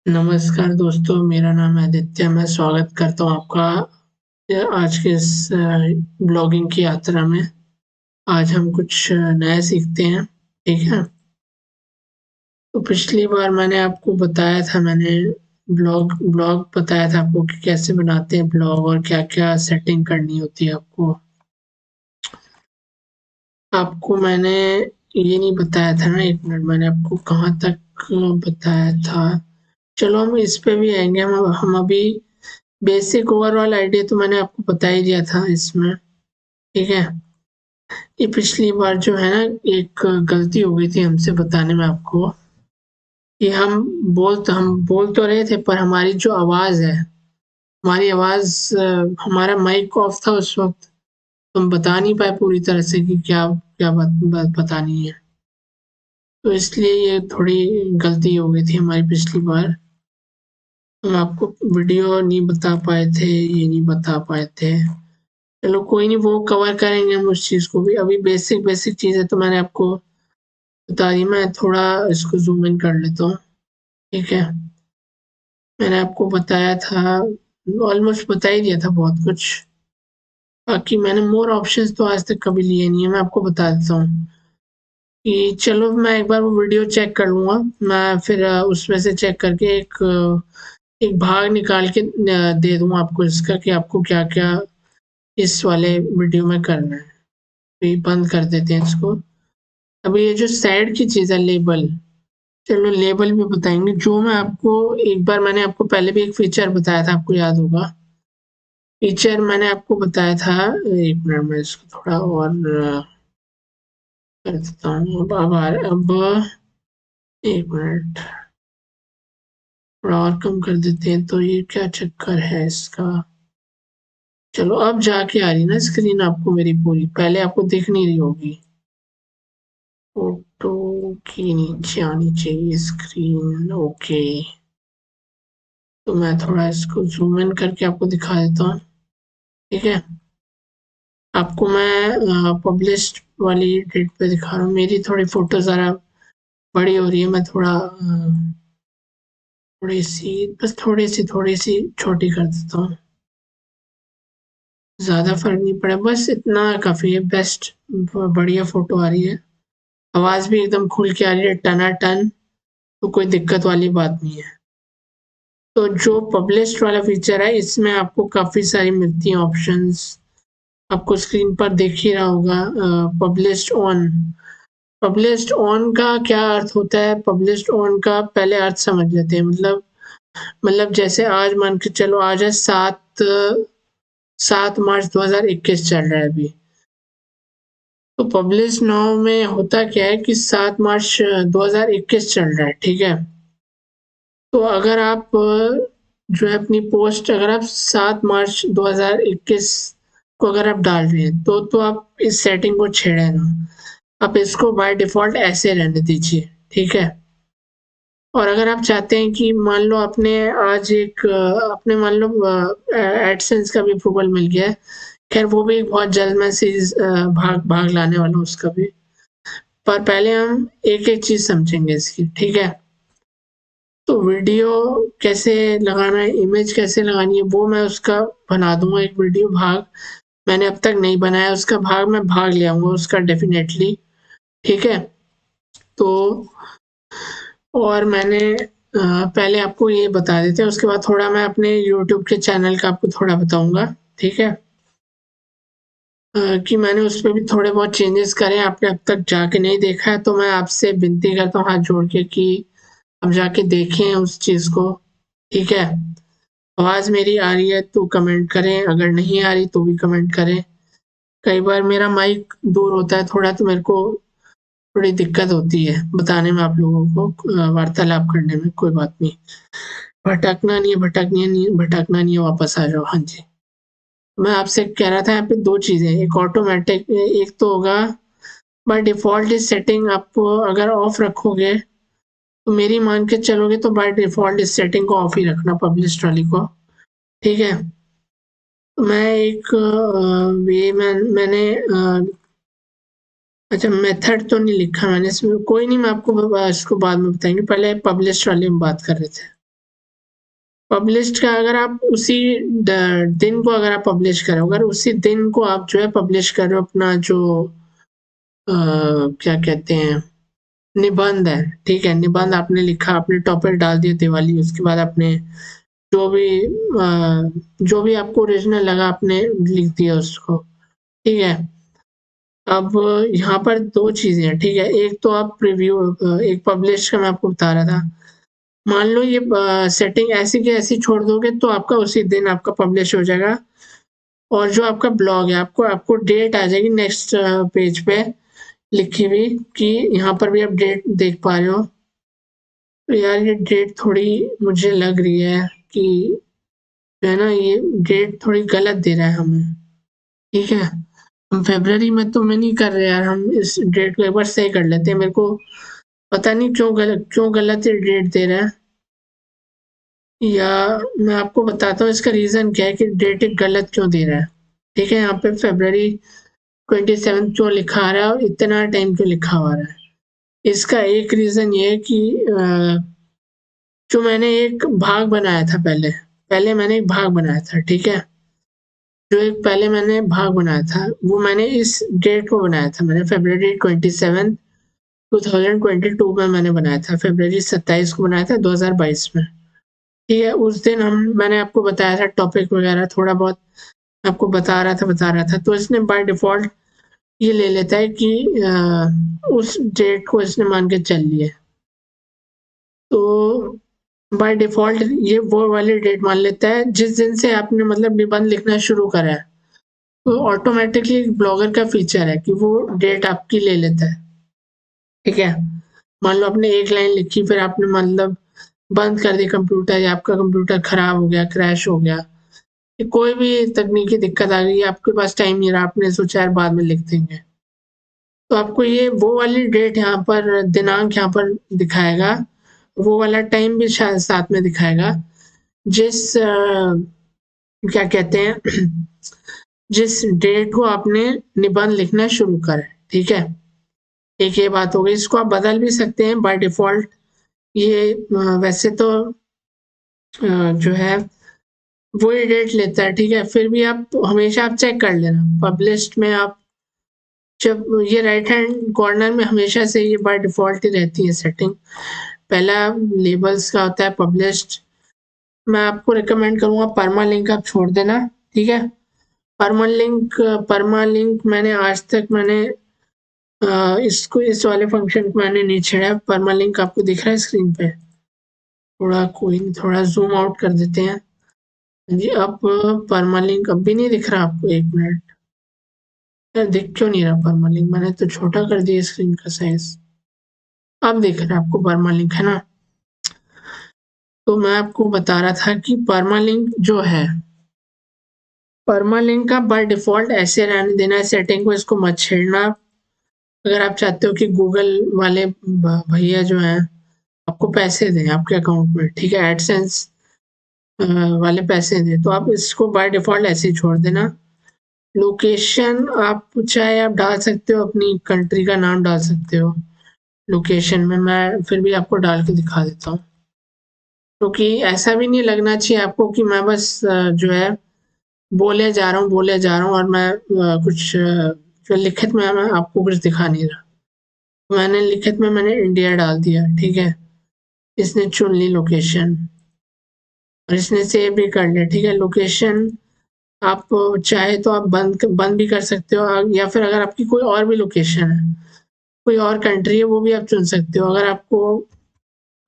नमस्कार दोस्तों, मेरा नाम है आदित्य। मैं स्वागत करता हूँ आपका आज के इस ब्लॉगिंग की यात्रा में। आज हम कुछ नया सीखते हैं, ठीक है? तो पिछली बार मैंने आपको बताया था, मैंने ब्लॉग ब्लॉग बताया था आपको कि कैसे बनाते हैं ब्लॉग और क्या-क्या सेटिंग करनी होती है आपको। आपको मैंने ये नहीं बताया था ना, 1 मिनट, मैंने आपको कहाँ तक बताया था? चलो हम इस पे भी आएँगे। हम अभी बेसिक ओवरऑल आइडिया तो मैंने आपको बता ही दिया था इसमें, ठीक है? ये पिछली बार जो है ना, एक गलती हो गई थी हमसे बताने में आपको कि हम बोल तो रहे थे, पर हमारी जो आवाज़ है, हमारी आवाज़ हमारा माइक ऑफ था उस वक़्त, तो हम बता नहीं पाए पूरी तरह से कि क्या क्या बात बतानी है। तो इसलिए ये थोड़ी गलती हो गई थी हमारी पिछली बार। हम आपको वीडियो नहीं बता पाए थे, ये नहीं बता पाए थे। चलो कोई नहीं, वो कवर करेंगे हम उस चीज़ को भी। अभी बेसिक चीज़ें तो मैंने आपको बता दी। मैं थोड़ा इसको ज़ूम इन कर लेता हूँ, ठीक है? मैंने आपको बताया था, ऑलमोस्ट बता ही दिया था बहुत कुछ। बाकी मैंने मोर ऑप्शंस तो आज तक कभी लिए नहीं है। मैं आपको बता देता हूँ कि चलो मैं एक बार वो वीडियो चेक कर लूँगा। मैं फिर उसमें से चेक करके एक भाग निकाल के दे दूँगा आपको इसका कि आपको क्या-क्या इस वाले वीडियो में करना है। तो ये बंद कर देते हैं इसको। अभी ये जो साइड की चीज़ है, लेबल, चलो लेबल भी बताएँगे। जो मैं आपको एक बार मैंने आपको पहले भी एक फीचर बताया था, आपको याद होगा। फीचर मैंने आपको बताया था, 1 मिनट में इसको थोड़ा और कर देता हूँ। अब 1 मिनट, थोड़ा और कम कर देते हैं। तो ये क्या चक्कर है इसका? चलो अब जाके आ रही ना स्क्रीन आपको मेरी पूरी, पहले आपको दिख नहीं रही होगी। फ़ोटो के नीचे आनी चाहिए स्क्रीन, ओके। तो मैं थोड़ा इसको ज़ूम इन करके आपको दिखा देता हूँ, ठीक है? आपको मैं पब्लिश्ड वाली डेट पे दिखा रहा हूँ। मेरी थोड़ी फ़ोटो ज़रा बड़ी हो रही है, मैं थोड़ा थोड़ी-सी, बस थोड़ी-सी छोटी कर देता हूँ। ज़्यादा फ़र्क नहीं पड़ा, बस इतना काफ़ी है। बेस्ट बढ़िया फ़ोटो आ रही है। आवाज़ भी एकदम खुल के आ रही है टनाटन, तो कोई दिक्कत वाली बात नहीं है। तो जो पब्लिश्ड वाला फ़ीचर है, इसमें आपको काफ़ी सारी मिलती हैं ऑप्शंस। आपको स्क्रीन पर दिख ही रहा होगा, पब्लिश्ड ऑन। पब्लिश्ड ऑन का क्या अर्थ होता है? पब्लिश्ड ऑन का पहले अर्थ समझ लेते हैं। मतलब जैसे आज मान के चलो, आज है 7 मार्च 2021 चल रहा है अभी। तो पब्लिश नाउ में होता क्या है कि 7 मार्च 2021 चल रहा है, ठीक है? तो अगर आप जो है अपनी पोस्ट, अगर आप 7 मार्च 2021 को अगर आप डाल रहे हैं, तो आप इस सेटिंग को छेड़े ना। आप इसको बाय डिफ़ॉल्ट ऐसे रहने दीजिए, ठीक है? और अगर आप चाहते हैं कि मान लो आपने आज आपने मान लो एडसेंस का भी अप्रूवल मिल गया है। ख़ैर वो भी बहुत जल्द मैं भाग भाग लाने वाला हूँ उसका भी। पर पहले हम एक-एक चीज़ समझेंगे इसकी, ठीक है? तो वीडियो कैसे लगाना है, इमेज कैसे लगानी है, वो मैं उसका बना दूँगा एक वीडियो भाग। मैंने अब तक नहीं बनाया उसका भाग, मैं भाग ले आऊँगा उसका डेफ़िनेटली, ठीक है? तो और मैंने पहले आपको ये बता देते हैं, उसके बाद थोड़ा मैं अपने यूट्यूब के चैनल का आपको थोड़ा बताऊँगा, ठीक है? कि मैंने उसपे भी थोड़े बहुत चेंजेस करे हैं, आपने अब तक जाके नहीं देखा है, तो मैं आपसे विनती करता हूँ हाथ जोड़ के कि आप जाके देखें उस चीज़ को, ठीक है? आवाज़ मेरी आ रही है तो कमेंट करें, अगर नहीं आ रही तो भी कमेंट करें। कई बार मेरा माइक दूर होता है थोड़ा, तो मेरे को थोड़ी दिक्कत होती है बताने में आप लोगों को, वार्तालाप करने में। कोई बात नहीं, भटकना नहीं है, वापस आ जाओ। हाँ जी। मैं आपसे कह रहा था, यहाँ पे 2 चीज़ें हैं, एक ऑटोमैटिक, एक तो होगा बाय डिफ़ॉल्ट इस सेटिंग आप अगर ऑफ रखोगे, तो मेरी मान के चलोगे तो बाय डिफ़ॉल्ट इस सेटिंग को ऑफ ही रखना, पब्लिश्ड वाली को, ठीक है? मैं एक ये मैंने अच्छा, मेथड तो नहीं लिखा मैंने इसमें, कोई नहीं, मैं आपको इसको बाद में बताएँगे, पहले पब्लिश्ड वाली में बात कर रहे थे। पब्लिश्ड का अगर आप उसी दिन को अगर आप पब्लिश करें, अगर उसी दिन को आप जो है पब्लिश कर रहे हो अपना जो क्या कहते हैं निबंध है, ठीक है, निबंध आपने लिखा, आपने टॉपिक डाल दिया दिवाली, उसके बाद आपने जो भी जो भी आपको ओरिजिनल लगा आपने लिख दिया उसको, ठीक है। अब यहाँ पर दो चीजें हैं, ठीक है, एक तो आप प्रीव्यू, एक पब्लिश का मैं आपको बता रहा था, मान लो ये सेटिंग ऐसी की ऐसी छोड़ दोगे तो आपका उसी दिन आपका पब्लिश हो जाएगा, और जो आपका ब्लॉग है आपको आपको डेट आ जाएगी नेक्स्ट पेज पे लिखी हुई कि यहाँ पर भी आप डेट देख पा रहे हो। तो यार ये डेट थोड़ी मुझे लग रही है कि जो है ना ये डेट थोड़ी गलत दे रहा है हमें, ठीक है। हम फरवरी में तो मैं नहीं कर रहे यार, हम इस डेट को एक बार सही कर लेते हैं, मेरे को पता नहीं क्यों गलत ये डेट दे रहा है, या मैं आपको बताता हूँ इसका रीज़न क्या है कि डेट गलत क्यों दे रहा है, ठीक है। यहाँ पे फरवरी 27 क्यों लिखा आ रहा है और इतना टाइम क्यों लिखा हुआ रहा है, इसका एक रीज़न ये है कि जो मैंने एक भाग बनाया था पहले मैंने एक भाग बनाया था, ठीक है। जो एक पहले मैंने भाग बनाया था वो मैंने इस डेट को बनाया था, मैंने फरवरी 27 2022 में मैंने बनाया था, फरवरी 27 को बनाया था 2022 में, ठीक है। उस दिन मैंने आपको बताया था टॉपिक वगैरह थोड़ा बहुत आपको बता रहा था, तो इसने बाय डिफ़ॉल्ट ये ले लेता है कि उस डेट को इसने मान के चल लिया, तो बाय डिफ़ॉल्ट ये वो वाली डेट मान लेता है जिस दिन से आपने मतलब निबंध लिखना शुरू करा है, तो ऑटोमेटिकली ब्लॉगर का फीचर है कि वो डेट आपकी ले लेता है, ठीक है। मान लो आपने एक लाइन लिखी फिर आपने मतलब बंद कर दी कंप्यूटर, या आपका कंप्यूटर खराब हो गया, क्रैश हो गया, कोई भी तकनीकी दिक्कत आ गई, आपके पास टाइम नहीं रहा, आपने सोचा यार बाद में लिख देंगे, तो आपको ये वो वाली डेट यहाँ पर दिनांक यहाँ पर दिखाएगा, वो वाला टाइम भी शायद साथ में दिखाएगा जिस क्या कहते हैं जिस डेट को आपने निबंध लिखना शुरू करा, ठीक है। एक ये बात हो गई, इसको आप बदल भी सकते हैं बाय डिफ़ॉल्ट, ये वैसे तो जो है वही डेट लेता है, ठीक है। फिर भी आप हमेशा आप चेक कर लेना पब्लिश्ड में, आप जब ये राइट हैंड कॉर्नर में हमेशा से ये बाय डिफ़ॉल्ट ही रहती है सेटिंग, पहला लेबल्स का होता है पब्लिश्ड, मैं आपको रिकमेंड करूँगा परमालिंक आप छोड़ देना, ठीक है। परमालिंक मैंने आज तक इसको इस वाले फंक्शन को मैंने नहीं छेड़ा, परमालिंक आपको दिख रहा है स्क्रीन पे, थोड़ा कोई नहीं, थोड़ा ज़ूम आउट कर देते हैं जी। अब परमालिंक अब भी नहीं दिख रहा आपको, एक मिनट यार, दिख क्यों नहीं रहा परमालिंक, मैंने तो छोटा कर दिया स्क्रीन का साइज, अब दिख रहा है आपको परमालिंक, है ना। तो मैं आपको बता रहा था कि परमालिंक जो है, परमालिंक का बाय डिफ़ॉल्ट ऐसे रहने देना है सेटिंग को, इसको मत छेड़ना। अगर आप चाहते हो कि गूगल वाले भैया जो हैं आपको पैसे दें आपके अकाउंट में, ठीक है, एडसेंस वाले पैसे दें, तो आप इसको बाय डिफ़ॉल्ट ऐसे ही छोड़ देना। लोकेशन आप चाहे आप डाल सकते हो, अपनी कंट्री का नाम डाल सकते हो लोकेशन में, मैं फिर भी आपको डाल के दिखा देता हूँ, क्योंकि ऐसा भी नहीं लगना चाहिए आपको कि मैं बस जो है बोले जा रहा हूँ और मैं कुछ जो लिखित में मैं आपको कुछ दिखा नहीं रहा, मैंने लिखित में मैंने इंडिया डाल दिया, ठीक है। इसने चुन ली लोकेशन और इसने सेव भी कर लिया, ठीक है। लोकेशन आप चाहे तो आप बंद भी कर सकते हो, या फिर अगर आपकी कोई और भी लोकेशन है, कोई और कंट्री है, वो भी आप चुन सकते हो। अगर आपको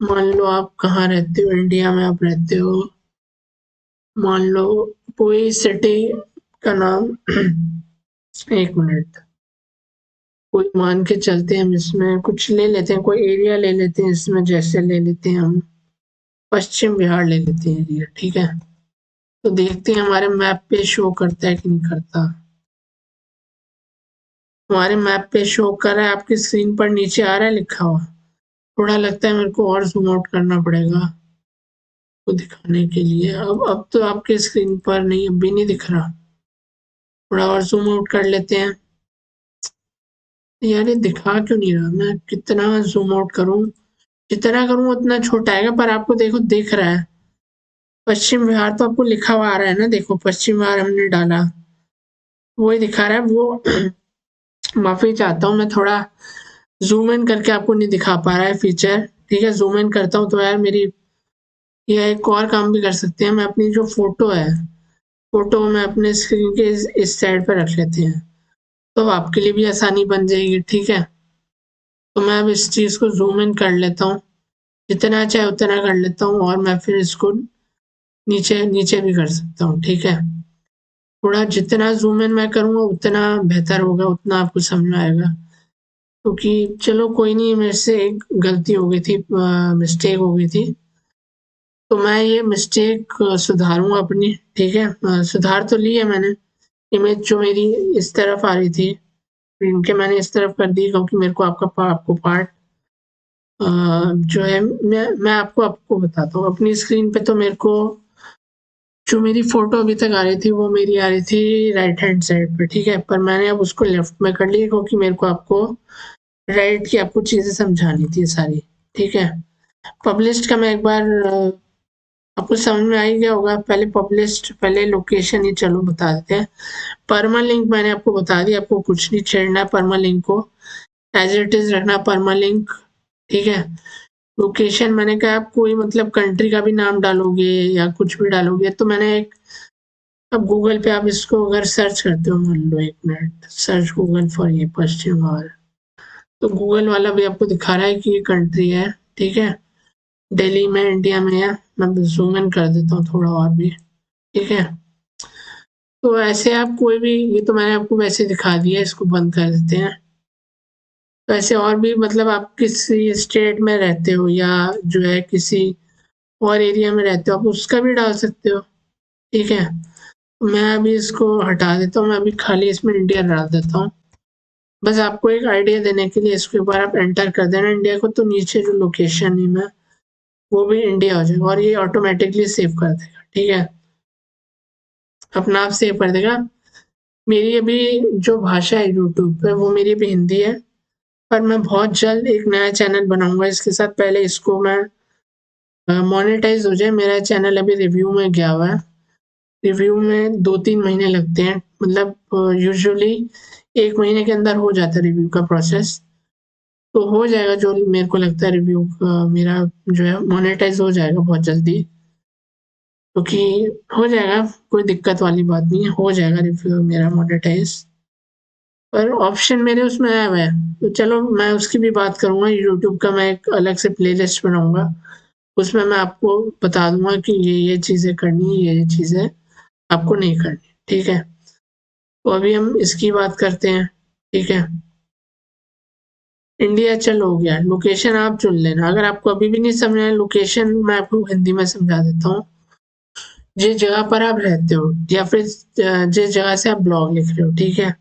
मान लो आप कहाँ रहते हो, इंडिया में आप रहते हो, मान लो कोई सिटी का नाम एक मिनट, कोई मान के चलते हैं, हम इसमें कुछ ले लेते हैं, कोई एरिया ले लेते हैं इसमें, जैसे ले लेते हैं हम पश्चिम बिहार ले लेते हैं एरिया, ठीक है। तो देखते हैं हमारे मैप पे शो करता है कि नहीं करता। हमारे मैप पे शो कर रहा है, आपकी स्क्रीन पर नीचे आ रहा है लिखा हुआ, थोड़ा लगता है मेरे को और ज़ूम आउट करना पड़ेगा को दिखाने के लिए। अब तो आपके स्क्रीन पर नहीं, अब भी नहीं दिख रहा, थोड़ा और ज़ूम आउट कर लेते हैं। यार ये दिखा क्यों नहीं रहा, मैं कितना ज़ूम आउट करूँ, जितना करूँ उतना छोटा आएगा, पर आपको देखो दिख रहा है। पश्चिम विहार तो आपको लिखा हुआ आ रहा है ना, देखो पश्चिम विहार हमने डाला, वही दिखा रहा है वो। माफी चाहता हूँ, मैं थोड़ा ज़ूम इन करके आपको नहीं दिखा पा रहा है फीचर, ठीक है। ज़ूम इन करता हूँ तो यार मेरी यह एक और काम भी कर सकते हैं, मैं अपनी जो फ़ोटो है, फ़ोटो मैं अपने स्क्रीन के इस साइड पे रख लेते हैं, तो आपके लिए भी आसानी बन जाएगी, ठीक है। तो मैं अब इस चीज़ को ज़ूम इन कर लेता हूँ, जितना चाहे उतना कर लेता हूँ, और मैं फिर इसको नीचे नीचे भी कर सकता हूँ, ठीक है। थोड़ा जितना ज़ूम इन मैं करूँगा उतना बेहतर होगा, उतना आपको समझ में आएगा। क्योंकि चलो कोई नहीं, मेरे से एक गलती हो गई थी, मिस्टेक हो गई थी, तो मैं ये मिस्टेक सुधारूँगा अपनी, ठीक है। सुधार तो ली है मैंने, इमेज जो मेरी इस तरफ आ रही थी, इनके मैंने इस तरफ कर दी, क्योंकि मेरे को आपको पार्ट जो है, मैं आपको आपको बताता हूँ। अपनी स्क्रीन पे तो मेरे को जो मेरी फ़ोटो अभी तक आ रही थी, वो मेरी आ रही थी राइट हैंड साइड पे, ठीक है। पर मैंने अब उसको लेफ्ट में कर लिया, क्योंकि मेरे को आपको राइट की आपको चीज़ें समझानी थी सारी, ठीक है। पब्लिश्ड का मैं एक बार आपको समझ में आ ही गया होगा। पहले पब्लिश्ड, पहले लोकेशन ही चलो बता देते हैं। परमा लिंक मैंने आपको बता दिया, आपको कुछ नहीं छेड़ना है, परमा लिंक को एज इट इज रखना, परमा लिंक, ठीक है। लोकेशन मैंने कहा आप कोई मतलब कंट्री का भी नाम डालोगे या कुछ भी डालोगे, तो मैंने एक, अब गूगल पे आप इसको अगर सर्च करते हो, मान लो 1 मिनट, सर्च गूगल फॉर ये पश्चिम बंगाल, तो गूगल वाला भी आपको दिखा रहा है कि ये कंट्री है, ठीक है। दिल्ली में, इंडिया में है। मैं ज़ूम इन कर देता हूँ थोड़ा और भी, ठीक है। तो ऐसे आप कोई भी, ये तो मैंने आपको वैसे दिखा दिया, इसको बंद कर देते हैं। तो ऐसे और भी मतलब आप किसी स्टेट में रहते हो या जो है किसी और एरिया में रहते हो, आप उसका भी डाल सकते हो, ठीक है। मैं अभी इसको हटा देता हूँ, मैं अभी खाली इसमें इंडिया डाल देता हूँ। बस आपको एक आइडिया देने के लिए इसको एक बार आप एंटर कर देना इंडिया को, तो नीचे जो लोकेशन नेम है वो भी इंडिया हो जाएगा, और ये ऑटोमेटिकली सेव कर देगा, ठीक है। अपना आप सेव कर देगा। मेरी अभी जो भाषा है यूट्यूब पे, वो मेरी अभी हिंदी है, पर मैं बहुत जल्द एक नया चैनल बनाऊंगा इसके साथ। पहले इसको मैं मोनेटाइज हो जाए, मेरा चैनल अभी रिव्यू में गया हुआ है। रिव्यू में 2-3 महीने लगते हैं, मतलब यूजुअली 1 महीने के अंदर हो जाता है रिव्यू का प्रोसेस। तो हो जाएगा, जो मेरे को लगता है रिव्यू मेरा जो है मोनेटाइज हो जाएगा बहुत जल्दी, क्योंकि हो जाएगा, कोई दिक्कत वाली बात नहीं है, हो जाएगा रिव्यू मेरा मोनेटाइज। पर ऑप्शन मेरे उसमें आया हुआ है, तो चलो मैं उसकी भी बात करूँगा। यूट्यूब का मैं एक अलग से प्लेलिस्ट बनाऊँगा, उसमें मैं आपको बता दूँगा कि ये चीज़ें करनी है, ये चीज़ें आपको नहीं करनी, ठीक है। तो अभी हम इसकी बात करते हैं, ठीक है। इंडिया चलो हो गया, लोकेशन आप चुन लेना। अगर आपको अभी भी नहीं समझ आया लोकेशन, मैं आपको हिंदी में समझा देता हूँ। जिस जगह पर आप रहते हो, या फिर जिस जगह से आप ब्लॉग लिख रहे हो, ठीक है,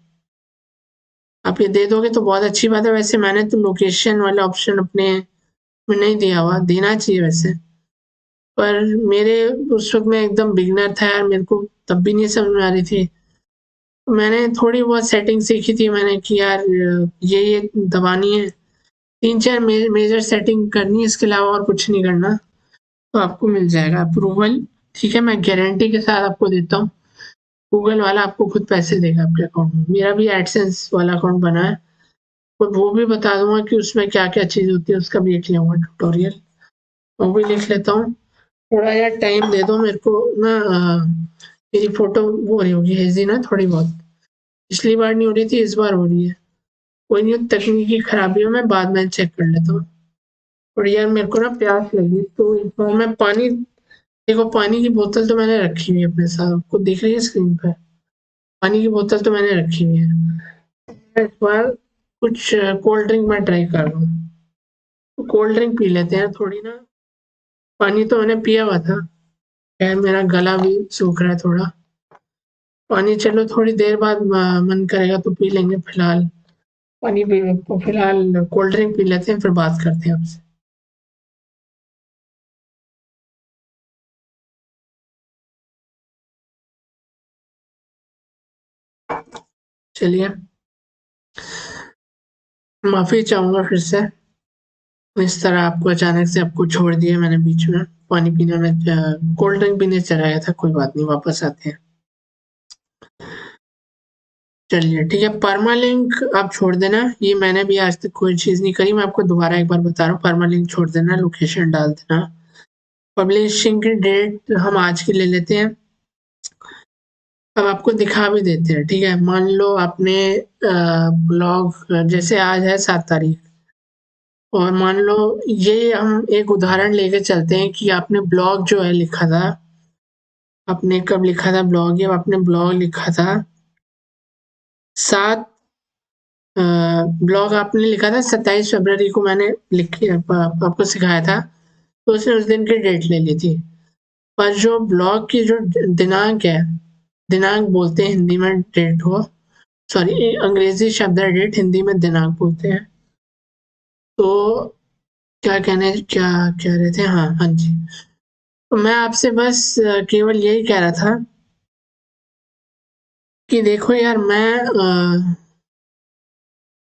आप ये दे दोगे तो बहुत अच्छी बात है। वैसे मैंने तो लोकेशन वाला ऑप्शन अपने में नहीं दिया हुआ, देना चाहिए वैसे, पर मेरे उस वक्त मैं एकदम बिगनर था यार, मेरे को तब भी नहीं समझ में आ रही थी। मैंने थोड़ी बहुत सेटिंग सीखी थी मैंने कि यार ये दबानी है, 3-4 मेजर सेटिंग करनी है, इसके अलावा और कुछ नहीं करना, तो आपको मिल जाएगा अप्रूवल, ठीक है। मैं गारंटी के साथ आपको देता हूँ, गूगल वाला आपको खुद पैसे देगा आपके अकाउंट में। मेरा भी एडसेंस वाला अकाउंट बना है, और वो भी बता दूंगा कि उसमें क्या क्या चीज़ होती है, उसका भी एक लिखूंगा ट्यूटोरियल, वो भी लिख लेता हूँ। थोड़ा यार टाइम दे दो मेरे को ना, मेरी फोटो वो हो रही होगी हेजी ना थोड़ी बहुत, पिछली बार नहीं हो रही थी, इस बार हो रही है। कोई नहीं, तकनीकी खराबी है, मैं बाद में चेक कर लेता हूँ। और यार मेरे को ना प्यास लगी, तो एक बार मैं पानी, देखो पानी की बोतल तो मैंने रखी हुई है अपने साथ, आपको दिख रही है स्क्रीन पे, पानी की बोतल तो मैंने रखी हुई है। इस बार कुछ कोल्ड ड्रिंक मैं ट्राई कर रहा हूँ, तो कोल्ड ड्रिंक पी लेते हैं थोड़ी ना। पानी तो मैंने पिया हुआ था, खैर मेरा गला भी सूख रहा है थोड़ा। पानी चलो थोड़ी देर बाद मन करेगा तो पी लेंगे, फिलहाल पानी पी, तो फिलहाल कोल्ड ड्रिंक पी लेते हैं, फिर बात करते हैं आपसे। चलिए, माफी चाहूंगा फिर से, इस तरह आपको अचानक से आपको छोड़ दिया मैंने बीच में। पानी पीने में कोल्ड ड्रिंक पीने चला गया था, कोई बात नहीं, वापस आते हैं। चलिए ठीक है, परमालिंक आप छोड़ देना, ये मैंने भी आज तक कोई चीज़ नहीं करी, मैं आपको दोबारा एक बार बता रहा हूँ, परमालिंक छोड़ देना, लोकेशन डाल देना। पब्लिशिंग की डेट हम आज की ले लेते हैं। अब आपको दिखा भी देते हैं, ठीक है। मान लो आपने ब्लॉग जैसे आज है 7 तारीख, और मान लो ये हम एक उदाहरण लेके चलते हैं कि आपने ब्लॉग जो है लिखा था, आपने कब लिखा था ब्लॉग, ये आपने ब्लॉग लिखा था 7 ब्लॉग आपने लिखा था 27 फरवरी को, मैंने लिख के आपको सिखाया था, तो उसने उस दिन की डेट ले ली थी। पर जो ब्लॉग की जो दिनांक है, दिनांक बोलते हैं हिंदी में डेट को, सॉरी अंग्रेजी शब्द है डेट, हिंदी में दिनांक बोलते हैं। तो क्या कह रहे थे, हाँ हाँ जी, तो मैं आपसे बस केवल यही कह रहा था कि देखो यार, मैं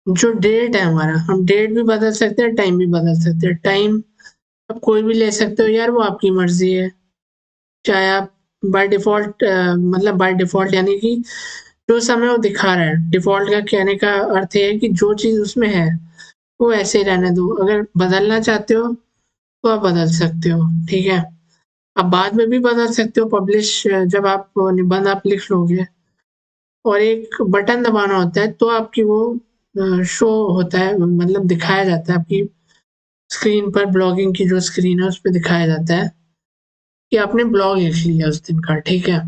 जो डेट है हमारा, हम डेट भी बदल सकते हैं, टाइम भी बदल सकते हैं। टाइम आप कोई भी ले सकते हो यार, वो आपकी मर्जी है। चाहे आप बाय डिफ़ॉल्ट मतलब बाय डिफ़ॉल्ट यानी कि जो समय वो दिखा रहा है, डिफ़ॉल्ट का कहने का अर्थ ये है कि जो चीज़ उसमें है, वो ऐसे ही रहने दो। अगर बदलना चाहते हो, तो आप बदल सकते हो, ठीक है? आप बाद में भी बदल सकते हो, पब्लिश जब आप निबंध आप लिख लोगे और एक बटन दबाना होता है, तो आपकी वो शो होता है, मतलब दिखाया जाता है आपकी स्क्रीन पर, ब्लॉगिंग की जो स्क्रीन है, उस पे दिखाया जाता है कि आपने ब्लॉग लिख लिया उस दिन का, ठीक है?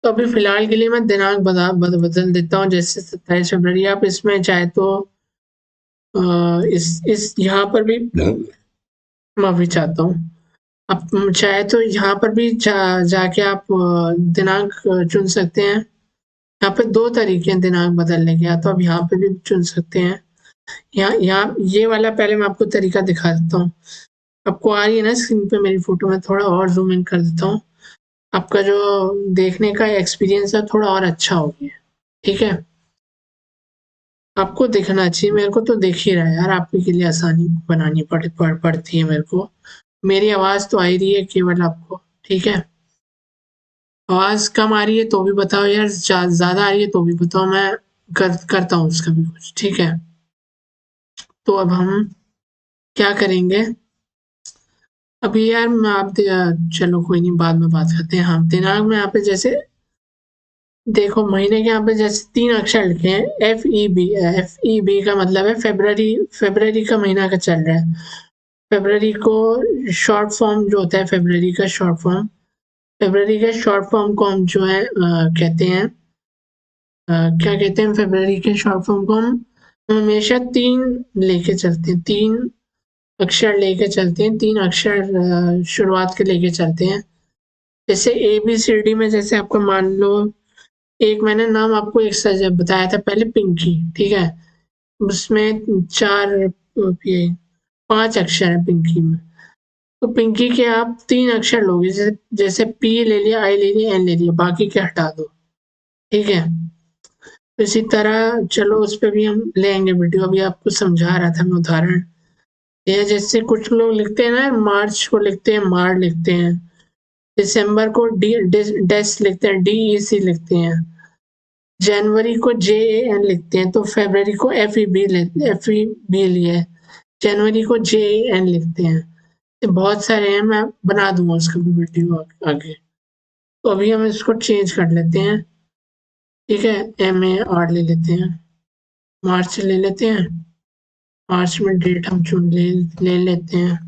तो अभी फ़िलहाल के लिए मैं दिनांक बदल देता हूँ, जैसे 27 फरवरी, आप इसमें चाहे तो इस यहाँ पर भी माफ़ी चाहता हूँ। आप चाहे तो यहाँ पर भी जाके आप दिनांक चुन सकते हैं। यहाँ पे 2 तरीके हैं दिनांक बदलने के, या तो आप यहाँ पे भी चुन सकते हैं। यहाँ यहाँ ये वाला पहले मैं आपको तरीका दिखा देता हूँ। आपको आ रही है ना स्क्रीन पे मेरी फ़ोटो, मैं थोड़ा और ज़ूम इन कर देता हूँ। आपका जो देखने का एक्सपीरियंस है थोड़ा और अच्छा हो गया, ठीक है? आपको दिखना चाहिए, मेरे को तो दिख ही रहा है यार, आपके के लिए आसानी बनानी पड़ती है मेरे को। मेरी आवाज़ तो आ ही रही है केवल आपको, ठीक है? आवाज़ कम आ रही है तो भी बताओ यार, ज़्यादा आ रही है तो भी बताओ, मैं करता हूँ उसका भी कुछ, ठीक है? तो अब हम क्या करेंगे, अभी यार मैं आप चलो कोई नहीं, बाद में बात करते हैं। हाँ, दिनांक में यहाँ पे जैसे देखो, महीने के यहाँ पे जैसे 3 अक्षर लिखे हैं, FEB, FEB का मतलब है फ़रवरी, फ़रवरी का महीना का चल रहा है। फ़रवरी को शॉर्ट फॉर्म जो होता है, फ़रवरी का शॉर्ट फॉर्म, फ़रवरी के शॉर्ट फॉर्म को हम जो है कहते हैं क्या कहते हैं, फ़रवरी के शॉर्ट फॉर्म को हम हमेशा 3 लेके चलते हैं, 3 अक्षर लेके चलते हैं, 3 अक्षर शुरुआत के लेके चलते हैं। जैसे ABCD में जैसे आपको मान लो, एक मैंने नाम आपको एक सज बताया था पहले, पिंकी, ठीक है? उसमें 4 ये 5 अक्षर है पिंकी में। तो पिंकी के आप 3 अक्षर लोगे, जैसे जैसे P ले लिया, I ले लिया, N ले लिया, बाकी के हटा दो, ठीक है? इसी तरह चलो उस पे भी हम लेंगे वीडियो, अभी आपको समझा रहा था मैं उदाहरण। ये जैसे कुछ लोग लिखते हैं ना, मार्च को लिखते हैं मार लिखते हैं, दिसंबर को डेस लिखते हैं, DEC लिखते हैं, जनवरी को JAN लिखते हैं, तो फरवरी को FEB लिए, जनवरी को JAN लिखते हैं। ये बहुत सारे हैं, मैं बना दूंगा उसका भी वीडियो आगे। तो अभी हम इसको चेंज कर लेते हैं, ठीक है? MAR ले लेते हैं, मार्च ले लेते हैं, मार्च में डेट हम चुन ले लेते हैं।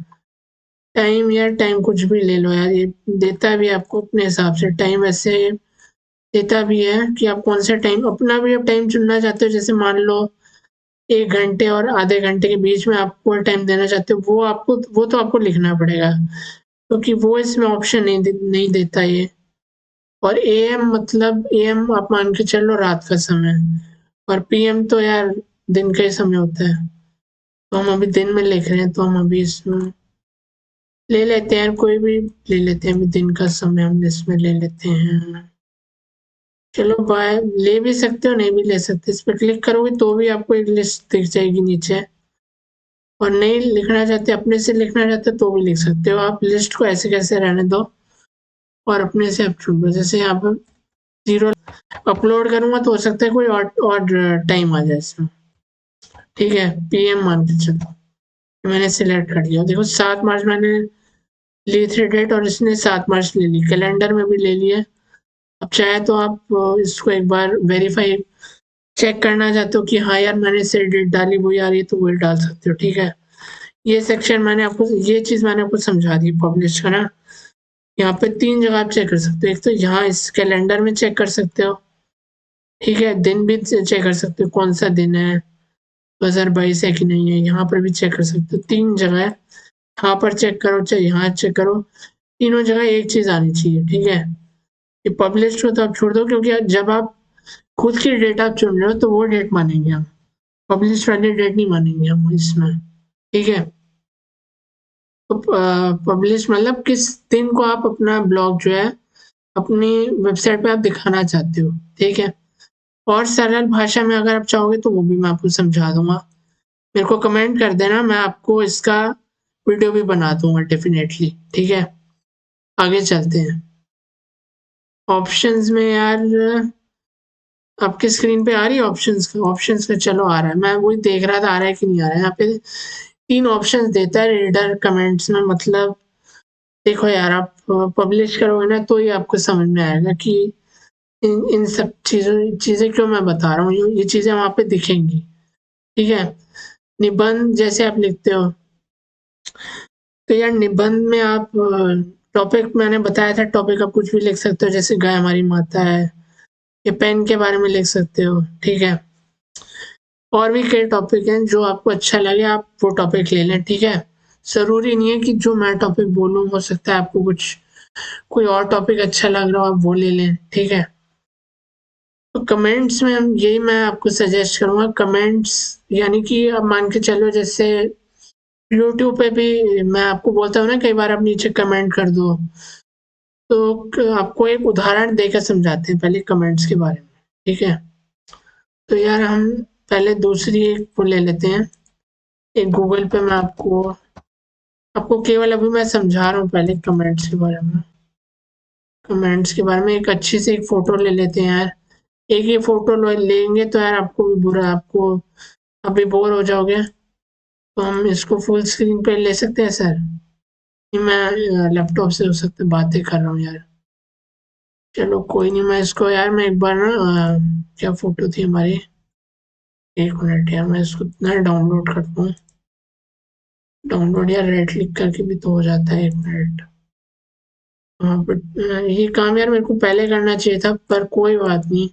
टाइम यार, टाइम कुछ भी ले लो यार, ये देता भी आपको अपने हिसाब से टाइम, ऐसे देता भी है कि आप कौन सा टाइम, अपना भी आप टाइम चुनना चाहते हो, जैसे मान लो 1 घंटे और आधे घंटे के बीच में आप कोई टाइम देना चाहते हो, वो तो आपको लिखना पड़ेगा, क्योंकि वो इसमें ऑप्शन नहीं देता ये। और AM मतलब AM आप मान के चलो रात का समय, और PM तो यार दिन का ही समय होता है। तो हम अभी दिन में लिख रहे हैं, तो हम अभी इसमें ले लेते हैं, कोई भी ले लेते हैं, अभी दिन का समय हम इसमें ले लेते हैं। चलो बाय, ले भी सकते हो नहीं भी ले सकते, इस पर क्लिक करोगे तो भी आपको एक लिस्ट दिख जाएगी नीचे। और नहीं लिखना चाहते, अपने से लिखना चाहते तो भी लिख सकते हो आप। लिस्ट को ऐसे कैसे रहने दो और अपने से आप चुन लो। जैसे यहाँ पर 0 अपलोड करूंगा तो हो सकता है कोई और टाइम आ जाए इसमें, ठीक है। PM मान के चलो, मैंने सिलेक्ट कर लिया। देखो 7 मार्च मैंने ली थी डेट और इसने 7 मार्च ले ली, कैलेंडर में भी ले लिया। अब चाहे तो आप इसको एक बार वेरीफाई चेक करना चाहते हो कि हाँ यार मैंने से डेट डाली वो आ रही है तो वही डाल सकते हो, ठीक है। ये सेक्शन मैंने आपको, ये चीज मैंने आपको समझा दी पब्लिश का ना। यहाँ पे 3 जगह आप चेक कर सकते हो। एक तो यहाँ इस कैलेंडर में चेक कर सकते हो, ठीक है। दिन भी चेक कर सकते हो कौन सा दिन है, 2022 है कि नहीं है, यहाँ पर भी चेक कर सकते हो। 3 जगह है, यहाँ पर चेक करो चाहे यहाँ चेक करो, तीनों जगह एक चीज आनी चाहिए, ठीक है। ये पब्लिश हो तो आप छोड़ दो, क्योंकि जब आप खुद की डेट आप चुन रहे हो तो वो डेट मानेंगे हम, पब्लिश वाली डेट नहीं मानेंगे हम इसमें, ठीक है। तो पब्लिश मतलब किस दिन को आप अपना ब्लॉग जो है अपनी वेबसाइट पे आप दिखाना चाहते हो, ठीक है। और सरल भाषा में अगर आप चाहोगे तो वो भी मैं आपको समझा दूंगा। मेरे को कमेंट कर देना, मैं आपको इसका वीडियो भी बना दूंगा डेफिनेटली, ठीक है। आगे चलते हैं। ऑप्शंस में यार आपकी स्क्रीन पे आ रही है ऑप्शंस का, ऑप्शंस का चलो आ रहा है, मैं वही देख रहा था आ रहा है कि नहीं आ रहा है। यहाँ पे 3 ऑप्शंस देता है रीडर कमेंट्स में, मतलब देखो यार आप पब्लिश करोगे ना तो ही आपको समझ में आएगा कि इन सब चीजें क्यों मैं बता रहा हूँ, ये चीजें वहां पे दिखेंगी, ठीक है। निबंध जैसे आप लिखते हो तो यार निबंध में आप टॉपिक मैंने बताया था, टॉपिक आप कुछ भी लिख सकते हो, जैसे गाय हमारी माता है, ये पेन के बारे में लिख सकते हो, ठीक है। और भी कई टॉपिक हैं, जो आपको अच्छा लगे आप वो टॉपिक ले लें, ठीक है। जरूरी नहीं है कि जो मैं टॉपिक बोलूँ, हो सकता है आपको कुछ कोई और टॉपिक अच्छा लग रहा हो आप वो ले लें, ठीक है। तो कमेंट्स में हम यही मैं आपको सजेस्ट करूंगा, कमेंट्स यानी कि अब मान के चलो जैसे यूट्यूब पे भी मैं आपको बोलता हूँ ना कई बार आप नीचे कमेंट कर दो, तो आपको एक उदाहरण देकर समझाते हैं पहले कमेंट्स के बारे में, ठीक है। तो यार हम पहले दूसरी एक वो ले लेते हैं, एक गूगल पे मैं आपको आपको केवल अभी मैं समझा रहा हूँ पहले कमेंट्स के बारे में। कमेंट्स के बारे में एक अच्छी सी एक फोटो ले लेते हैं यार। एक ही फोटो लेंगे तो यार आपको भी बुरा, आपको अभी बोर हो जाओगे। तो हम इसको फुल स्क्रीन पे ले सकते हैं सर? नहीं, मैं लैपटॉप से हो सकता है बातें कर रहा हूँ यार। चलो कोई नहीं, मैं इसको यार मैं एक बार ना क्या फोटो थी हमारी, 1 मिनट यार मैं इसको ना डाउनलोड करता हूँ। डाउनलोड यार राइट क्लिक करके भी तो हो जाता है, 1 मिनट। हाँ बट ये काम यार मेरे को पहले करना चाहिए था, पर कोई बात नहीं,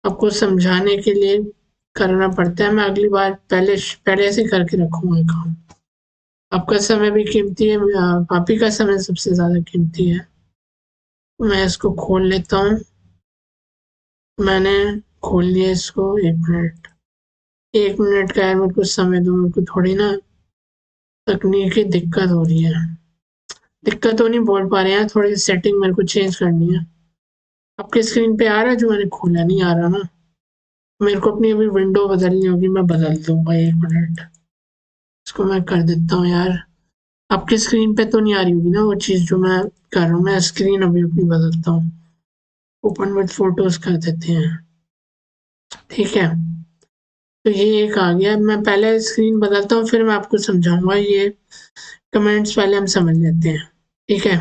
आपको समझाने के लिए करना पड़ता है। मैं अगली बार पहले पहले से करके रखूंगा ये काम। आपका समय भी कीमती है, आप ही का समय सबसे ज्यादा कीमती है। मैं इसको खोल लेता हूँ, मैंने खोल लिया इसको। 1 मिनट, 1 मिनट का यार मेरे को समय दो, मेरे को थोड़ी ना तकनीकी दिक्कत हो रही है। दिक्कत तो नहीं बोल पा रहे हैं, थोड़ी सेटिंग मेरे को चेंज करनी है। आपके स्क्रीन पे आ रहा है जो मैंने खोला? नहीं आ रहा ना, मेरे को अपनी अभी विंडो बदलनी होगी, मैं बदल दूंगा। 1 मिनट, इसको मैं कर देता हूँ यार। आपकी स्क्रीन पे तो नहीं आ रही होगी ना वो चीज़ जो मैं कर रहा हूँ। मैं स्क्रीन अभी अपनी बदलता हूँ, ओपन विद फोटोज कर देते हैं, ठीक है। तो ये एक आ गया, मैं पहले स्क्रीन बदलता हूँ फिर मैं आपको समझाऊंगा। ये कमेंट्स पहले हम समझ लेते हैं, ठीक है।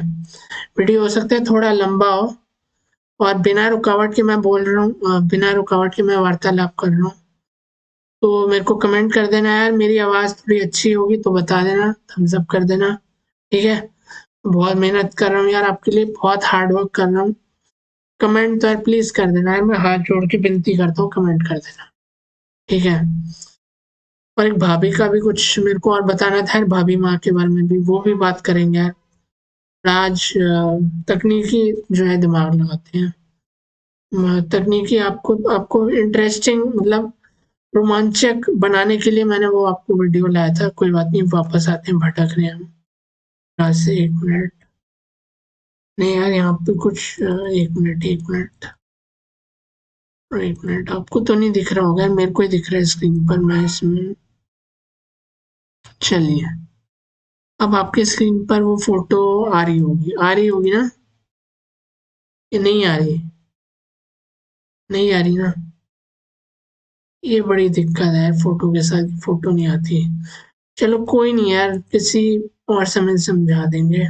वीडियो हो सकता है थोड़ा लंबा हो, और बिना रुकावट के मैं बोल रहा हूँ, बिना रुकावट के मैं वार्तालाप कर रहा हूँ। तो मेरे को कमेंट कर देना यार, मेरी आवाज़ थोड़ी अच्छी होगी तो बता देना, थम्स अप कर देना, ठीक है। बहुत मेहनत कर रहा हूँ यार आपके लिए, बहुत हार्ड वर्क कर रहा हूँ। कमेंट तो यार प्लीज कर देना यार, मैं हाथ जोड़ के विनती करता हूँ, कमेंट कर देना, ठीक है। और एक भाभी का भी कुछ मेरे को और बताना था यार, भाभी माँ के बारे में भी वो भी बात करेंगे यार। आज तकनीकी जो है दिमाग लगाते हैं, तकनीकी आपको आपको इंटरेस्टिंग मतलब रोमांचक बनाने के लिए मैंने वो आपको वीडियो लाया था। कोई बात नहीं, वापस आते हैं, भटक रहे हैं हम यहाँ से। 1 मिनट, नहीं यार यहाँ पे कुछ 1 मिनट, 1 मिनट, 1 मिनट, आपको तो नहीं दिख रहा होगा, मेरे को ही दिख रहा है स्क्रीन पर। मैं इसमें चलिए, अब आपके स्क्रीन पर वो फोटो आ रही होगी ना? ये नहीं आ रही? नहीं आ रही ना? ये बड़ी दिक्कत है यार, फोटो के साथ फोटो नहीं आती। चलो कोई नहीं यार, किसी और समय समझा देंगे।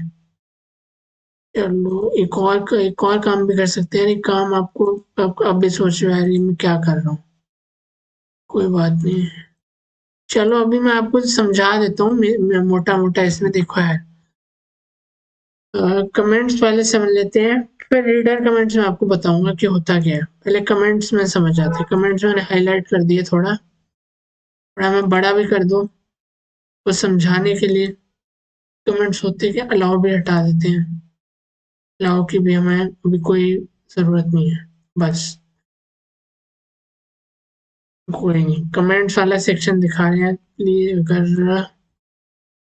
चलो एक और काम भी कर सकते हैं। एक काम आपको अब भी सोच रहे हो यार, ये मैं क्या कर रहा हूँ। कोई बात नहीं, चलो अभी मैं आपको समझा देता हूँ मोटा मोटा। इसमें देखो यार, कमेंट्स पहले समझ लेते हैं, फिर रीडर कमेंट्स में आपको बताऊंगा कि होता क्या है। पहले कमेंट्स में समझ आते हैं। कमेंट्स मैंने हाईलाइट कर दिए, थोड़ा थोड़ा मैं बड़ा भी कर दूँ को समझाने के लिए। कमेंट्स होते कि अलाउ भी हटा देते हैं, अलाउ की भी हमें अभी कोई ज़रूरत नहीं है। बस कोई नहीं, कमेंट्स वाला सेक्शन दिखा रहे हैं, प्लीज अगर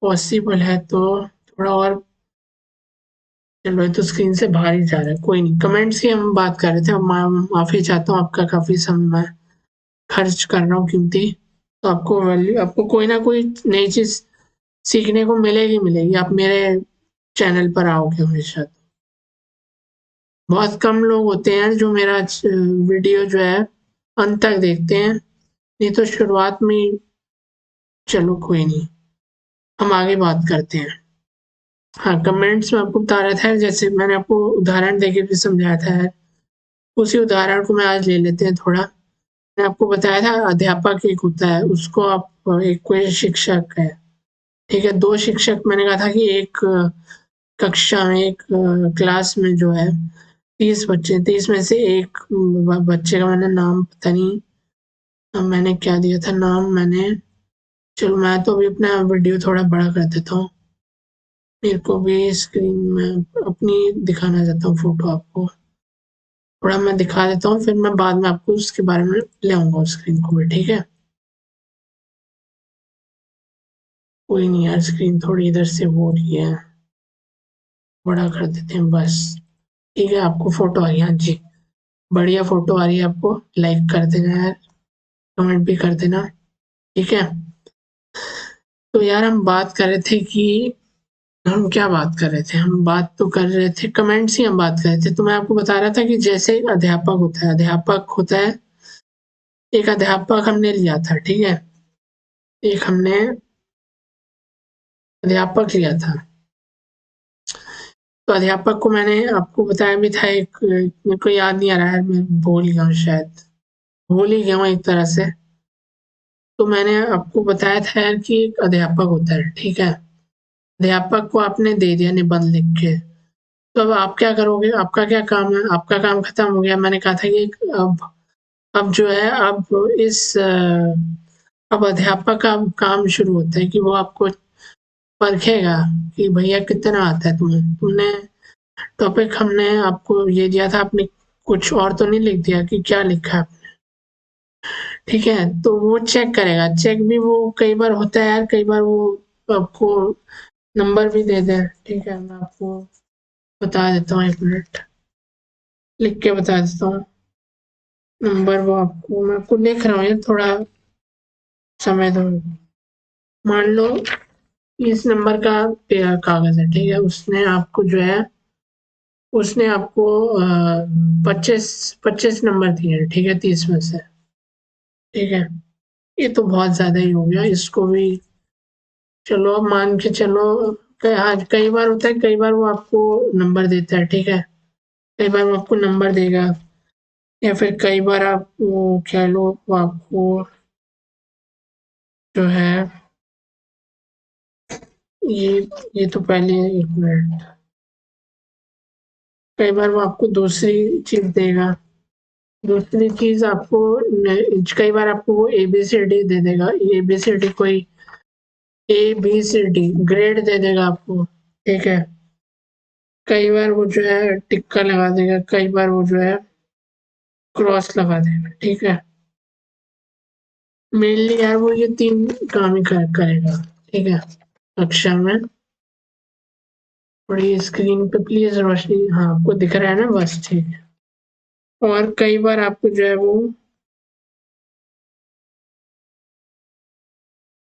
पॉसिबल है तो थोड़ा और। चलो ये तो स्क्रीन से बाहर ही जा रहा है, कोई नहीं। कमेंट्स की हम बात कर रहे थे। माफी चाहता हूँ, आपका काफी समय मैं खर्च कर रहा हूँ कीमती। तो आपको वैल्यू, आपको कोई ना कोई नई चीज सीखने को मिलेगी मिलेगी। आप मेरे चैनल पर आओगे हमेशा। बहुत कम लोग होते हैं जो मेरा वीडियो जो है अंत तक देखते हैं, नहीं तो शुरुआत में ही। चलो कोई नहीं, हम आगे बात करते हैं। हाँ, कमेंट्स में आपको बता रहा था, जैसे मैंने आपको उदाहरण देके भी समझाया था यार, उसी उदाहरण को मैं आज ले लेते हैं थोड़ा। मैंने आपको बताया था अध्यापक एक होता है, उसको आप एक कोई शिक्षक है, ठीक है। दो शिक्षक, मैंने कहा था कि एक कक्षा में, एक क्लास में जो है 30 बच्चे, 30 में से एक बच्चे का मैंने नाम पता नहीं, मैंने क्या दिया था नाम मैंने। चलो मैं तो अभी अपना वीडियो थोड़ा बड़ा कर देता हूँ, मेरे को भी स्क्रीन में अपनी दिखाना चाहता हूँ फोटो आपको। थोड़ा मैं दिखा देता हूँ, फिर मैं बाद में आपको उसके बारे में ले आऊंगा उस स्क्रीन को भी, ठीक है। कोई नहीं यार, स्क्रीन थोड़ी इधर से वो हो रही है, बड़ा कर देते हैं बस। ठीक है, आपको फोटो आ रही है? हाँ जी, बढ़िया फोटो आ रही है आपको। लाइक कर देना यार, कमेंट भी कर देना, ठीक है। तो यार हम बात कर रहे थे कि, हम क्या बात कर रहे थे, हम बात तो कर रहे थे कमेंट्स ही हम बात कर रहे थे। तो मैं आपको बता रहा था कि जैसे एक अध्यापक होता है, एक अध्यापक हमने लिया था, ठीक है। एक हमने अध्यापक लिया था, तो अध्यापक को मैंने आपको बताया भी था। एक मेरे को याद नहीं आ रहा है, मैं भूल गया हूँ शायद, भूल ही गया हूँ एक तरह से। तो मैंने आपको बताया था यार कि एक अध्यापक होता है, ठीक है। अध्यापक को आपने दे दिया निबंध लिख के, तो अब आप क्या करोगे? आपका क्या काम है? आपका काम खत्म हो गया। मैंने कहा था कि अब जो है, अब अब अध्यापक का काम शुरू होता है कि वो आपको परखेगा कि भैया कितना आता है तुम्हें। तुमने टॉपिक हमने आपको ये दिया था, आपने कुछ और तो नहीं लिख दिया कि क्या लिखा है, ठीक है। तो वो चेक करेगा। चेक भी वो कई बार होता है यार, कई बार वो आपको नंबर भी दे दे, ठीक है। मैं आपको बता देता हूँ, 1 मिनट लिख के बता देता हूँ नंबर। वो आपको, मैं आपको लिख रहा हूँ ये, थोड़ा समय दो। मान लो इस नंबर का कागज है, ठीक है। उसने आपको 25 25 नंबर दिए हैं, ठीक है, 30 में से, ठीक है। ये तो बहुत ज्यादा ही हो गया, इसको भी चलो अब मान के चलो। हाँ, कई बार होता है, कई बार वो आपको नंबर देता है, ठीक है। कई बार वो आपको नंबर देगा, या फिर कई बार आप वो कह लो, वो आपको जो है, ये ये तो पहले, 1 मिनट, कई बार वो आपको दूसरी चीज देगा। दूसरी चीज आपको कई बार आपको वो ABCD दे देगा। ABCD कोई ABCD ग्रेड दे देगा आपको, ठीक है। कई बार वो जो है टिक्का लगा देगा, कई बार वो जो है क्रॉस लगा देगा, ठीक है। मेनली यार वो ये 3 काम ही करेगा, ठीक है। कक्षा में थोड़ी स्क्रीन पे प्लीज रोशनी, हाँ आपको दिख रहा है ना, बस ठीक है। और कई बार आपको जो है वो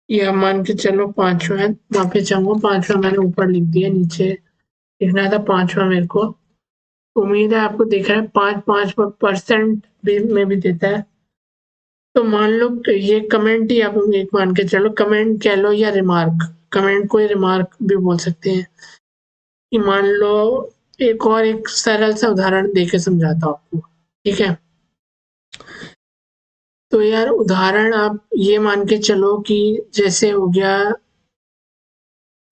ये अब मान के चलो 5वां है, माफी चाहूंगा 5वां मैंने ऊपर लिख दिया, नीचे लिखना था 5वां मेरे को। उम्मीद है आपको दिख रहा है, 5% भी में भी देता है। तो मान लो कि ये कमेंट ही आप एक मान के चलो, कमेंट कह लो या रिमार्क, कमेंट को रिमार्क भी बोल सकते हैं। कि मान लो एक और एक सरल सा उदाहरण देके समझाता हूँ आपको, ठीक है। तो यार उदाहरण आप ये मान के चलो कि जैसे हो गया,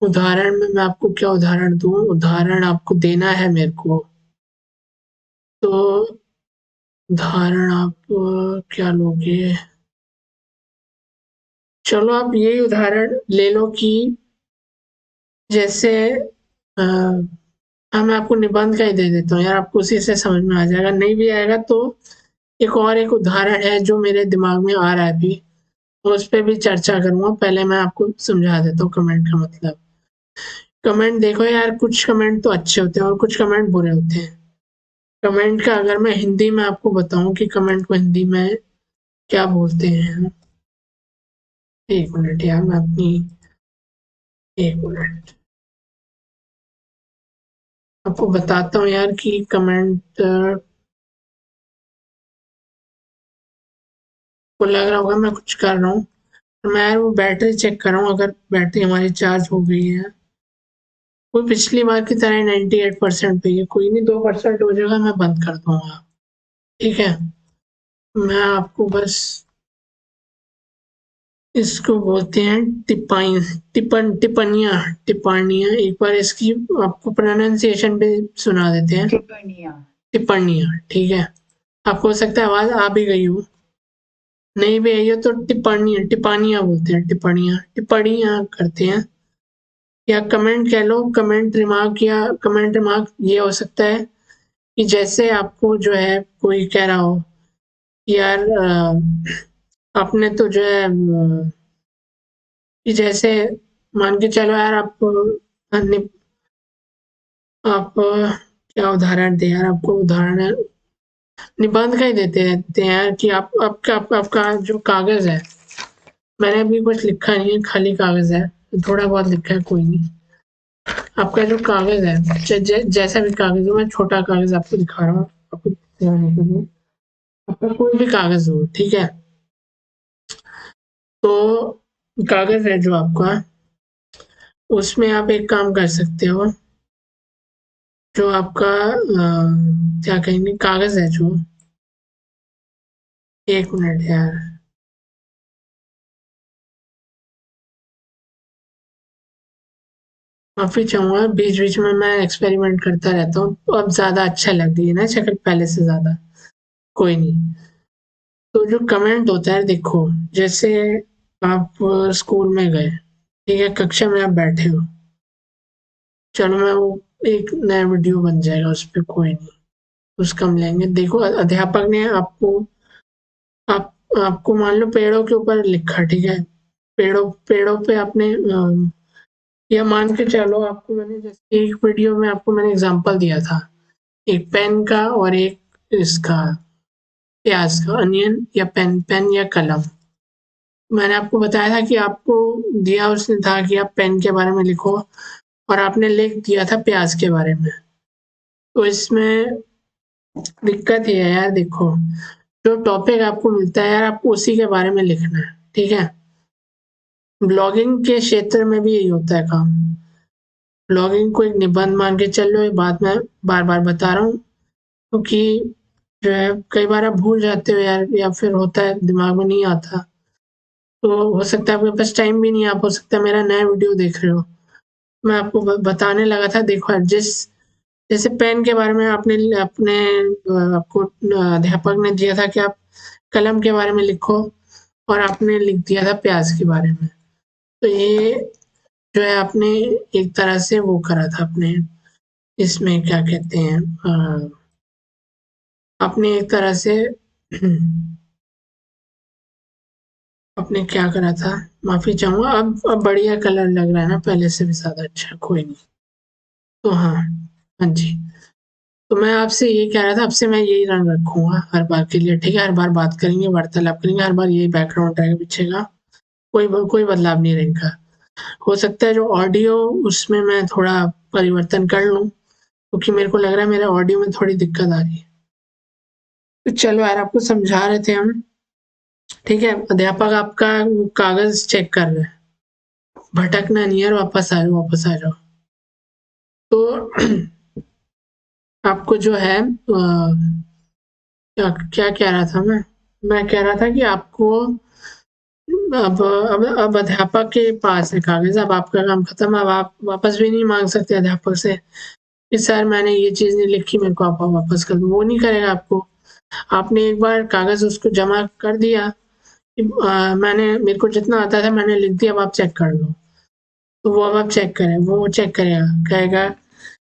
उदाहरण में मैं आपको क्या उदाहरण दूं, उदाहरण आपको देना है मेरे को। तो उदाहरण आप क्या लोगे, चलो आप यही उदाहरण ले लो कि जैसे अ, हाँ मैं आपको निबंध का ही दे देता हूँ यार, आपको उसी से समझ में आ जाएगा, नहीं भी आएगा तो एक और एक उदाहरण है जो मेरे दिमाग में आ रहा है अभी, तो उस पर भी चर्चा करूंगा। पहले मैं आपको समझा देता हूँ कमेंट का मतलब। कमेंट देखो यार, कुछ कमेंट तो अच्छे होते हैं और कुछ कमेंट बुरे होते हैं। कमेंट का अगर मैं हिंदी में आपको बताऊं कि कमेंट को हिंदी में क्या बोलते हैं, एक मिनट यार मैं अपनी, एक मिनट आपको बताता हूँ यार कि कमेंट को लग रहा होगा मैं कुछ कर रहा हूँ। मैं यार वो बैटरी चेक कर रहा हूँ, अगर बैटरी हमारी चार्ज हो गई है, वो पिछली बार की तरह 98% पे है, कोई नहीं 2% हो जाएगा, मैं बंद कर दूंगा, ठीक है। मैं आपको बस, इसको बोलते हैं टिपाइन, टिप्पणियाँ एक बार इसकी आपको प्रोनाउंसिएशन पे सुना देते हैं। टिप्पणियाँ, ठीक है। आपको हो सकता है आवाज आ भी गई हो, नहीं भी आई हो तो टिप्पणियाँ बोलते हैं, टिप्पणियाँ करते हैं। या कमेंट कह लो, कमेंट रिमार्क, या कमेंट रिमार्क ये हो सकता है कि जैसे आपको जो है कोई कह रहा हो यार आपने तो जो है कि जैसे मान के चलो यार आप क्या उदाहरण दे यार, आपको उदाहरण निबंध का ही देते हैं यार कि आपका जो कागज है, मैंने अभी कुछ लिखा नहीं है, खाली कागज है, थोड़ा बहुत लिखा है, कोई नहीं। आपका जो कागज है, जैसा भी कागज हो, मैं छोटा कागज आपको दिखा रहा हूँ आपको दिखाने के लिए। आपका कोई भी कागज हो, ठीक है। तो कागज है जो आपका, उसमें आप एक काम कर सकते हो, जो आपका क्या कहेंगे कागज है जो, एक मिनट यार माफी चाहूंगा, बीच बीच में मैं एक्सपेरिमेंट करता रहता हूँ, तो अब ज्यादा अच्छा लग रही है ना शक्ल पहले से ज्यादा, कोई नहीं। तो जो कमेंट होता है देखो, जैसे आप स्कूल में गए, ठीक है, कक्षा में आप बैठे हो, चलो मैं वो एक नया वीडियो बन जाएगा उस पर, कोई नहीं, उसका हम लेंगे। देखो अध्यापक ने आपको मान लो पेड़ों के ऊपर लिखा, ठीक है, पेड़ों पेड़ों पे आपने या मान के चलो आपको मैंने जैसे एक वीडियो में आपको मैंने एग्जांपल दिया था, एक पेन का और एक इसका प्याज का, अनियन या पेन या कलम। मैंने आपको बताया था कि आपको दिया उसने था कि आप पेन के बारे में लिखो, और आपने लिख दिया था प्याज के बारे में। तो इसमें दिक्कत ये है यार, देखो जो टॉपिक आपको मिलता है यार, आपको उसी के बारे में लिखना है, ठीक है। ब्लॉगिंग के क्षेत्र में भी यही होता है काम। ब्लॉगिंग को एक निबंध मान के चल लो, ये बात मैं बार बार बता रहा हूँ क्योंकि जो है कई बार आप भूल जाते हो यार, या फिर होता है दिमाग में नहीं आता, तो हो सकता है आपके पास टाइम भी नहीं है, आप हो सकता है मेरा नया वीडियो देख रहे हो। मैं आपको बताने लगा था, देखो यार जैसे पेन के बारे में आपने अपने आपको अध्यापक ने दिया था कि आप कलम के बारे में लिखो, और आपने लिख दिया था प्याज के बारे में। तो ये जो है आपने एक तरह से वो करा था अपने, इसमें क्या कहते हैं आपने एक तरह से आपने क्या करा था, माफी चाहूंगा, अब बढ़िया कलर लग रहा है ना पहले से भी ज्यादा अच्छा, कोई नहीं। तो हाँ, हाँ जी। तो मैं आपसे ये कह रहा था, आपसे मैं यही रंग रखूंगा हर बार के लिए, ठीक है, हर बार बात करेंगे, वार्तालाप करेंगे, हर बार यही बैकग्राउंड रहेगा पीछे का। कोई बदलाव नहीं रहेगा। हो सकता है जो ऑडियो उसमें मैं थोड़ा परिवर्तन कर लूँ, क्योंकि मेरे को लग रहा है मेरे ऑडियो में थोड़ी दिक्कत आ रही है। तो चलो यार, आपको समझा रहे थे हम, ठीक है। अध्यापक आपका कागज चेक कर रहे हैं, भटकना नहीं है, वापस आ जाओ, वापस आ जाओ। तो आपको जो है क्या कह रहा था मैं कह रहा था कि आपको अब अध्यापक के पास है कागज, अब आपका काम खत्म। अब आप वापस भी नहीं मांग सकते अध्यापक से कि सर मैंने ये चीज नहीं लिखी, मेरे को आप वापस कर दो। वो नहीं करेगा आपको। आपने एक बार कागज उसको जमा कर दिया कि मैंने, मेरे को जितना आता था मैंने लिख दिया, अब आप चेक कर लो। तो वो अब आप चेक करें, वो चेक करेगा, कहेगा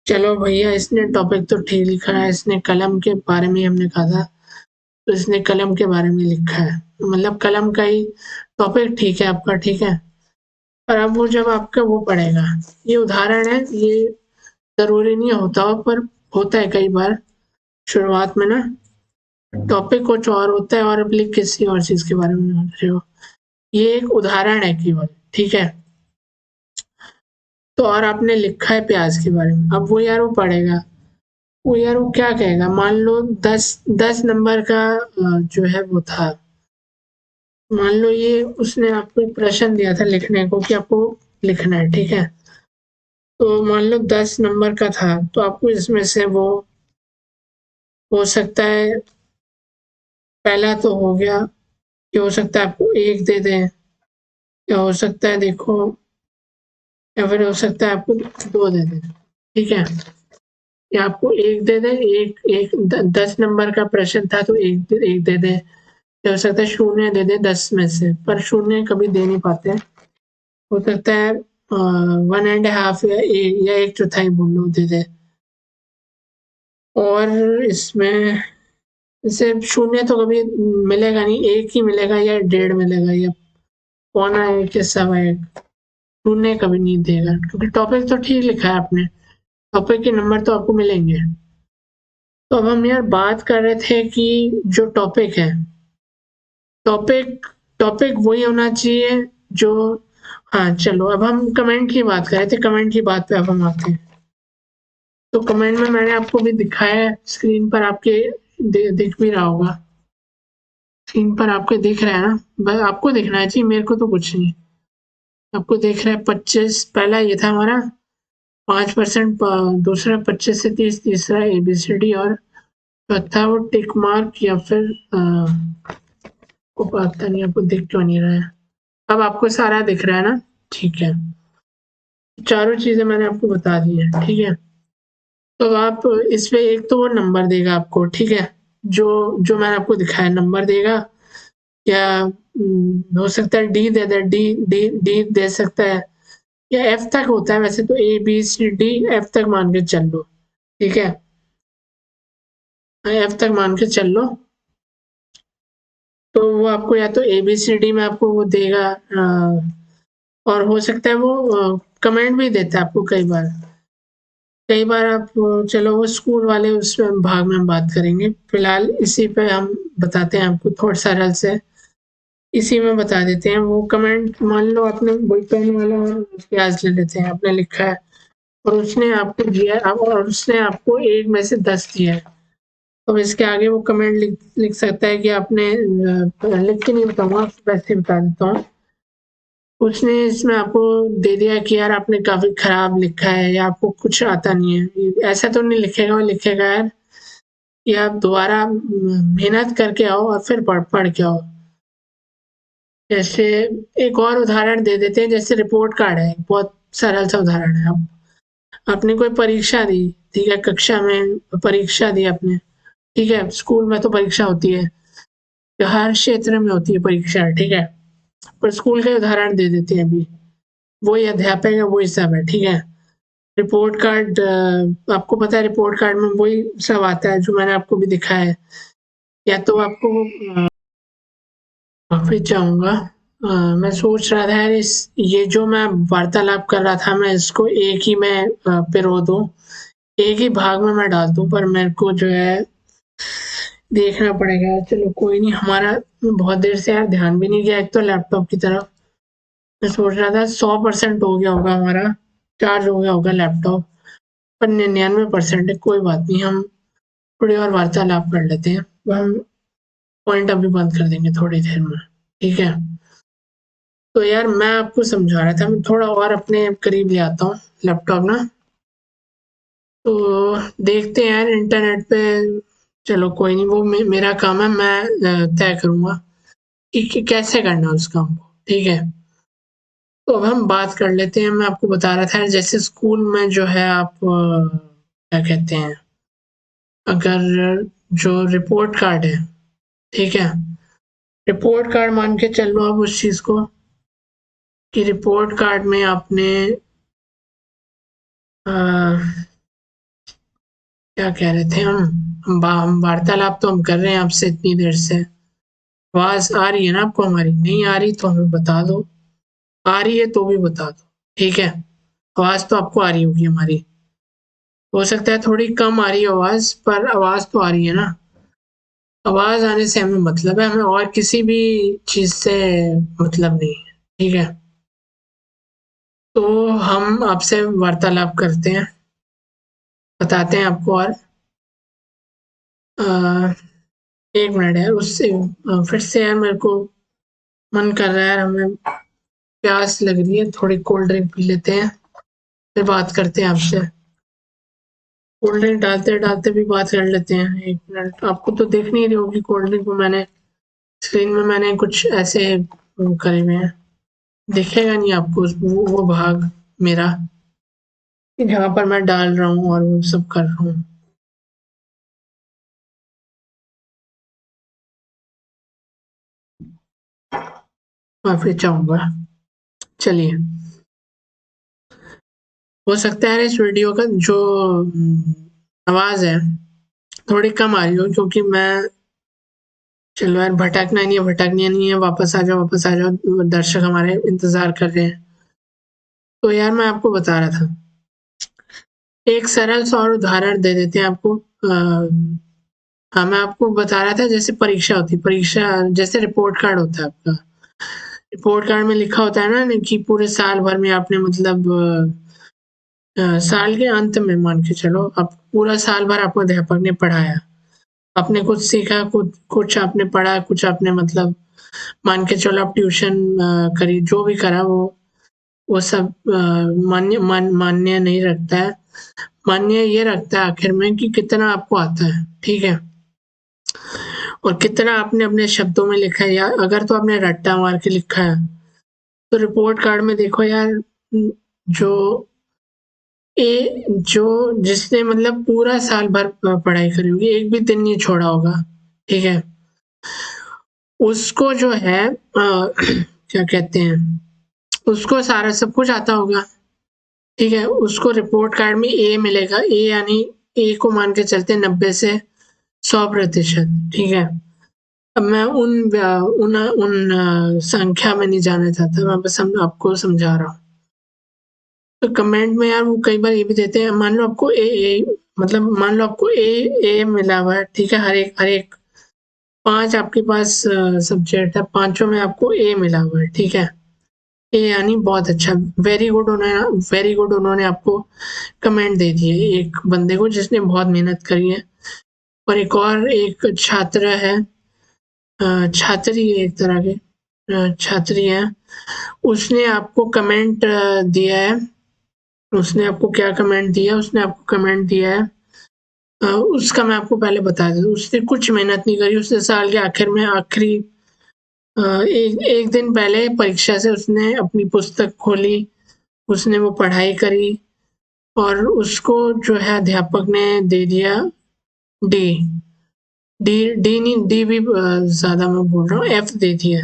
चलो भैया इसने टॉपिक तो ठीक लिखा है, इसने कलम के बारे में हमने कहा था तो इसने कलम के बारे में लिखा है, मतलब कलम का ही टॉपिक ठीक है आपका, ठीक है। और अब वो जब आपका वो पढ़ेगा, ये उदाहरण है, ये जरूरी नहीं होता हो, पर होता है कई बार शुरुआत में ना, टॉपिक कुछ और होता है और आप लिख किसी और चीज के बारे में लिख रहे हो। ये एक उदाहरण है केवल, ठीक है। तो और आपने लिखा है प्याज के बारे में, अब वो यार वो पढ़ेगा, वो यार वो क्या कहेगा, मान लो 10 नंबर का जो है वो था, मान लो ये उसने आपको एक प्रश्न दिया था लिखने को कि आपको लिखना है, ठीक है। तो मान लो 10 नंबर का था, तो आपको इसमें से वो हो सकता है, पहला तो हो गया, ये हो सकता है आपको एक दे दें, या हो सकता है देखो, या फिर हो सकता है आपको 2 दे दें, ठीक है। या आपको एक दे दें, एक एक 10 नंबर का प्रश्न था तो एक दे दें, या हो सकता है शून्य दे दें 10 में से, पर शून्य कभी दे नहीं पाते। हो सकता है 1.5 या 1/4 बोल लो दे दे। और इसमें जैसे शून्य तो कभी मिलेगा नहीं, एक ही मिलेगा या 1.5 मिलेगा या 1/4 या 1.15। शून्य कभी नहीं देगा, क्योंकि टॉपिक तो ठीक लिखा है आपने, टॉपिक के नंबर तो आपको मिलेंगे। तो अब हम यार बात कर रहे थे कि जो टॉपिक है, टॉपिक टॉपिक वही होना चाहिए जो, हाँ चलो अब हम कमेंट की बात कर रहे थे, कमेंट की बात पे अब हम आते हैं। तो कमेंट में मैंने आपको भी दिखाया है, स्क्रीन पर आपके दिख भी रहा होगा, स्क्रीन पर आपके दिख रहा है ना, बस आपको दिखना चाहिए, मेरे को तो कुछ नहीं। आपको दिख रहा है 25, पहला ये था हमारा 5%, दूसरा 25 से 30, तीसरा ABCD, और चौथा वो टिक मार्क या फिर को पता नहीं आपको दिख क्यों नहीं रहा है। अब आपको सारा दिख रहा है ना, ठीक है। चारों चीजें मैंने आपको बता दी है, ठीक है। तो आप इस पे एक तो वो नंबर देगा आपको, ठीक है, जो जो मैंने आपको दिखाया नंबर देगा, या हो सकता है डी दे दे, डी डी डी दे सकता है, या एफ तक होता है वैसे तो, ABCD एफ तक मान के चल लो, ठीक है, एफ तक मान के चल लो। तो वो आपको या तो ABCD में आपको वो देगा, और हो सकता है वो कमेंट भी देता है आपको कई बार, कई बार आप चलो वो स्कूल वाले उस भाग में हम बात करेंगे, फिलहाल इसी पे हम बताते हैं आपको थोड़ा सरल से, इसी में बता देते हैं। वो कमेंट मान लो आपने वही पेन वाला और प्याज ले लेते हैं, आपने लिखा है और उसने आपको दिया और उसने आपको 1 में से 10 दिया है, तो इसके आगे वो कमेंट लिख सकता है कि आपने लिख के नहीं बताऊंगा, वैसे बता देता हूँ। उसने इसमें आपको दे दिया कि यार आपने काफी खराब लिखा है या आपको कुछ आता नहीं है, ऐसा तो नहीं लिखेगा, वो लिखेगा यार कि आप दोबारा मेहनत करके आओ और फिर पढ़ के आओ। जैसे एक और उदाहरण दे देते हैं, जैसे रिपोर्ट कार्ड है, बहुत सरल सा उदाहरण है। आप आपने कोई परीक्षा दी, ठीक है, कक्षा में परीक्षा दी आपने, ठीक है, स्कूल में तो परीक्षा होती है, हर क्षेत्र में होती है परीक्षा, ठीक है, पर स्कूल का उदाहरण दे देते हैं अभी, वही अध्यापक है, वही सब है, ठीक है। रिपोर्ट कार्ड, आपको पता है रिपोर्ट कार्ड में वही सब आता है जो मैंने आपको भी दिखाया है, या तो आपको माफी चाहूंगा, मैं सोच रहा था यार इस, ये जो मैं वार्तालाप कर रहा था मैं इसको एक ही में पिरो दूं, एक ही भाग में मैं डाल दूं, पर मेरे को जो है देखना पड़ेगा। चलो कोई नहीं, हमारा बहुत देर से यार ध्यान भी नहीं गया एक तो लैपटॉप की तरफ, मैं सोच रहा था 100% हो गया होगा हमारा, चार्ज हो गया होगा लैपटॉप, पर 99% है। कोई बात नहीं, हम थोड़ी और वार्तालाप कर लेते हैं। हम पॉइंट अभी बंद कर देंगे थोड़ी देर में, ठीक है। तो यार मैं आपको समझा रहा था, मैं थोड़ा और अपने करीब ले आता हूँ लैपटॉप ना। तो देखते हैं यार इंटरनेट पे, चलो कोई नहीं, वो मेरा काम है, मैं तय करूँगा कि कैसे करना है उस काम को, ठीक है। तो अब हम बात कर लेते हैं। मैं आपको बता रहा था जैसे स्कूल में जो है आप क्या कहते हैं, अगर जो रिपोर्ट कार्ड है, ठीक है, रिपोर्ट कार्ड मान के चल लो आप उस चीज़ को कि रिपोर्ट कार्ड में आपने अ, क्या कह रहे थे हम वार्तालाप तो हम कर रहे हैं आपसे इतनी देर से। आवाज आ रही है ना आपको हमारी? नहीं आ रही तो हमें बता दो, आ रही है तो भी बता दो, ठीक है। आवाज तो आपको आ रही होगी हमारी, हो सकता है थोड़ी कम आ रही है आवाज, पर आवाज तो आ रही है ना। आवाज आने से हमें मतलब है, हमें और किसी भी चीज से मतलब नहीं है, ठीक है। तो हम आपसे वार्तालाप करते हैं, बताते हैं आपको। और अ, एक मिनट यार, उससे फिर से यार मेरे को मन कर रहा है यार, हमें प्यास लग रही है, थोड़ी कोल्ड ड्रिंक पी लेते हैं, फिर बात करते हैं आपसे। कोल्ड ड्रिंक डालते डालते भी बात कर लेते हैं। एक मिनट, आपको तो देख नहीं रही होगी कोल्ड ड्रिंक में, मैंने स्क्रीन में मैंने कुछ ऐसे करे हुए हैं, दिखेगा नहीं आपको वो भाग मेरा जहाँ पर मैं डाल रहा हूँ और वो सब कर रहा हूँ। माफी चाहूंगा। चलिए, हो सकता है इस वीडियो का जो आवाज है थोड़ी कम आ रही हो, क्योंकि मैं, चलो यार भटकना नहीं है, भटकना नहीं है, वापस आ जाओ, वापस आ जाओ, दर्शक हमारे इंतजार कर रहे हैं। तो यार मैं आपको बता रहा था, एक सरल सा और उदाहरण दे देते हैं आपको। हाँ, मैं आपको बता रहा था जैसे परीक्षा होती है, परीक्षा जैसे रिपोर्ट कार्ड होता है आपका। रिपोर्ट कार्ड में लिखा होता है ना कि पूरे साल भर में आपने मतलब साल के अंत में मान के चलो, अब पूरा साल भर आपको अध्यापक ने पढ़ाया, आपने कुछ सीखा, कुछ कुछ आपने पढ़ा, कुछ आपने मतलब मान के चलो आप ट्यूशन करी, जो भी करा वो सब मान्य नहीं रखता है। मान्य ये रखता है आखिर में कि कितना आपको आता है, ठीक है, और कितना आपने अपने शब्दों में लिखा है, या अगर तो आपने रट्टा मार के लिखा है तो रिपोर्ट कार्ड में देखो यार, जो जो जिसने मतलब पूरा साल भर पढ़ाई करी होगी, एक भी दिन नहीं छोड़ा होगा, ठीक है, उसको जो है क्या कहते हैं, उसको सारा सब कुछ आता होगा, ठीक है। उसको रिपोर्ट कार्ड में ए मिलेगा, ए यानी ए को मान के चलते 90 से 100%, ठीक है। अब मैं उन संख्या में नहीं जाना चाहता, मैं बस आपको समझा रहा हूँ। तो कमेंट में यार वो कई बार ये भी देते हैं, मान लो आपको ए मतलब मान लो आपको ए मिला हुआ है, ठीक है, हर एक 5 आपके पास सब्जेक्ट है, पांचों में आपको ए मिला हुआ है, ठीक है। ए यानी बहुत अच्छा, वेरी गुड, उन्होंने वेरी गुड उन्होंने आपको कमेंट दे दिए एक बंदे को जिसने बहुत मेहनत करी है। और एक छात्र है, छात्री है एक तरह के, छात्री है, उसने आपको कमेंट दिया है। उसने आपको क्या कमेंट दिया? उसने आपको कमेंट दिया है, उसका मैं आपको पहले बता दूं, उसने कुछ मेहनत नहीं करी, उसने साल के आखिर में आखिरी एक दिन पहले परीक्षा से उसने अपनी पुस्तक खोली, उसने वो पढ़ाई करी, और उसको जो है अध्यापक ने दे दिया डी। डी डी नहीं, डी भी ज्यादा मैं बोल रहा हूँ, एफ दे दिया।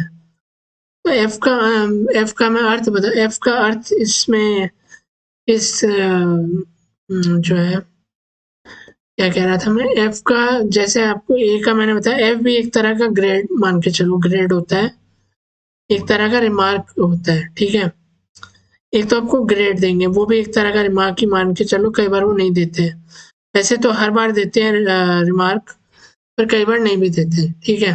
तो एफ का मैं अर्थ बता, एफ का अर्थ इसमें इस जो है, क्या कह रहा था मैं, एफ का, जैसे आपको ए का मैंने बताया, एफ भी एक तरह का ग्रेड मान के चलो, ग्रेड होता है, एक तरह का रिमार्क होता है, ठीक है। एक तो आपको ग्रेड देंगे, वो भी एक तरह का रिमार्क ही मान के चलो, कई बार वो नहीं देते हैं, वैसे तो हर बार देते हैं रिमार्क, पर कई बार नहीं भी देते हैं, ठीक है।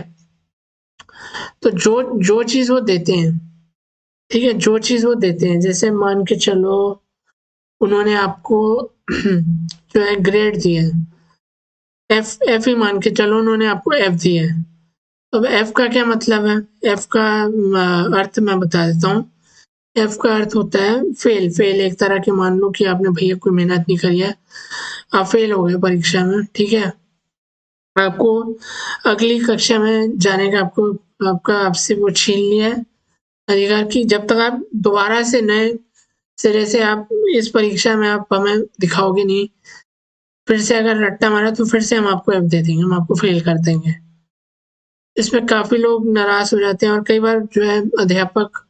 तो जो जो चीज वो देते हैं, ठीक है, जो चीज़ वो देते हैं, जैसे मान के चलो उन्होंने आपको जो है ग्रेड दिया है, एफ ही मान के चलो उन्होंने आपको एफ दिया है। अब एफ का क्या मतलब है? एफ का अर्थ मैं बता देता हूँ। एफ का अर्थ होता है फेल। फेल एक तरह के, मान लो कि आपने भैया कोई मेहनत नहीं करी है, आप फेल हो गए परीक्षा में, ठीक है। आपको अगली कक्षा में जाने का आपका आपसे वो छीन लिया है अधिकार की, जब तक आप दोबारा से नए सिरे से आप इस परीक्षा में आप हमें दिखाओगे नहीं, फिर से अगर रट्टा मारा तो फिर से हम आपको एफ दे देंगे, हम आपको फेल कर देंगे। इसमें काफ़ी लोग नाराज़ हो जाते हैं और कई बार जो है अध्यापक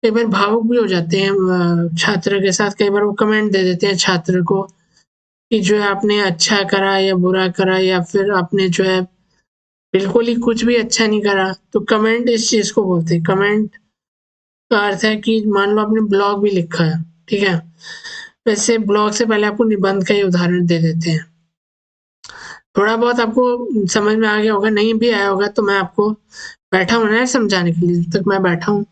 कई बार भावुक भी हो जाते हैं छात्र के साथ। कई बार वो कमेंट दे देते हैं छात्र को कि जो है आपने अच्छा करा या बुरा करा, या फिर आपने जो है बिल्कुल ही कुछ भी अच्छा नहीं करा। तो कमेंट इस चीज़ को बोलते हैं। कमेंट का अर्थ है कि मान लो आपने ब्लॉग भी लिखा है, ठीक है। वैसे ब्लॉग से पहले आपको निबंध का ही उदाहरण दे देते हैं। थोड़ा बहुत आपको समझ में आ गया होगा, नहीं भी आया होगा तो मैं आपको बैठा हूँ ना समझाने के लिए। जब तक मैं बैठा हूँ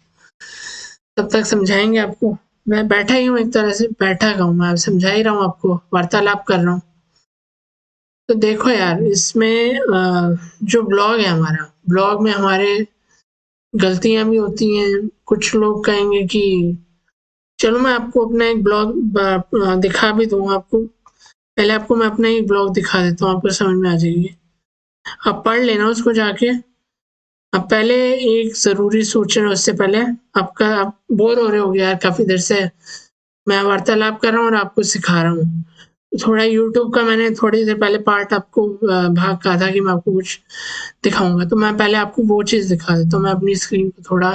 तब तक समझाएंगे आपको। मैं बैठा ही हूँ, एक तरह से बैठा का हूँ, मैं समझा ही रहा हूँ आपको, वार्तालाप कर रहा हूँ। तो देखो यार, इसमें जो ब्लॉग है हमारा, ब्लॉग में हमारे गलतियाँ भी होती हैं। कुछ लोग कहेंगे कि चलो मैं आपको अपना एक ब्लॉग दिखा भी दूँगा आपको। पहले आपको मैं अपना एक ब्लॉग दिखा देता हूँ, आपको समझ में आ जाएगी। आप पढ़ लेना उसको जाके। अब पहले एक ज़रूरी सूचना, उससे पहले आप बोर हो रहे होगे यार, काफ़ी देर से मैं वार्तालाप कर रहा हूँ और आपको सिखा रहा हूँ। थोड़ा यूट्यूब का मैंने थोड़ी देर पहले पार्ट आपको भाग कहा था कि मैं आपको कुछ दिखाऊँगा, तो मैं पहले आपको वो चीज़ दिखा देता हूँ। मैं अपनी स्क्रीन को थोड़ा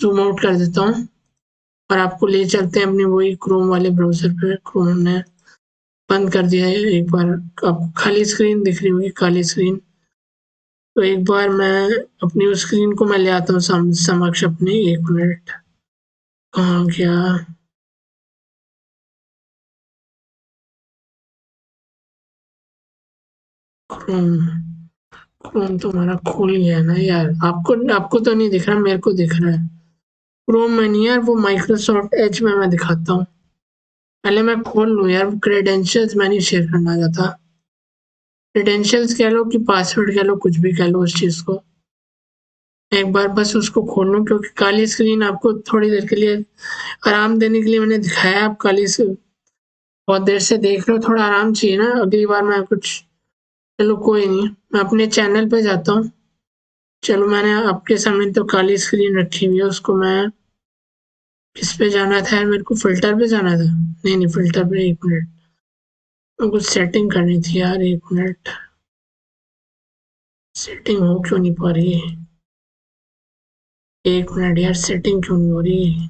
ज़ूम आउट कर देता हूँ और आपको ले चलते हैं अपनी वही क्रोम वाले ब्राउज़र पे। क्रोम हमने बंद कर दिया है। एक बार आपको खाली स्क्रीन दिख रही होगी, काली स्क्रीन। तो एक बार मैं अपनी उस स्क्रीन को मैं ले आता हूँ समक्ष अपने। 1 मिनट, कहाँ गया? क्रोम। क्रोम तो हमारा खुल गया ना यार। आपको तो नहीं दिख रहा, मेरे को दिख रहा है। क्रोम में नहीं यार, वो माइक्रोसॉफ्ट एज में मैं दिखाता हूँ। पहले मैं खोल लूँ यार, क्रेडेंशियल्स मैं नहीं शेयर करना चाहता। क्रेडेंशियल्स कह लो कि पासवर्ड कह लो, कुछ भी कह लो उस चीज़ को। एक बार बस उसको खोल लूँ, क्योंकि काली स्क्रीन आपको थोड़ी देर के लिए आराम देने के लिए मैंने दिखाया। आप काली से बहुत देर से देख रहे हो, थोड़ा आराम चाहिए ना। अगली बार मैं कुछ, चलो कोई नहीं, मैं अपने चैनल पे जाता हूँ। चलो मैंने आपके सामने तो काली स्क्रीन रखी हुई है, उसको मैं किस पे जाना था यार? मेरे को फ़िल्टर पे जाना था। नहीं, फ़िल्टर पे 1 मिनट, मेरे को सेटिंग करनी थी यार। 1 मिनट, सेटिंग हो क्यों नहीं पा रही है? 1 मिनट यार, सेटिंग क्यों नहीं हो रही?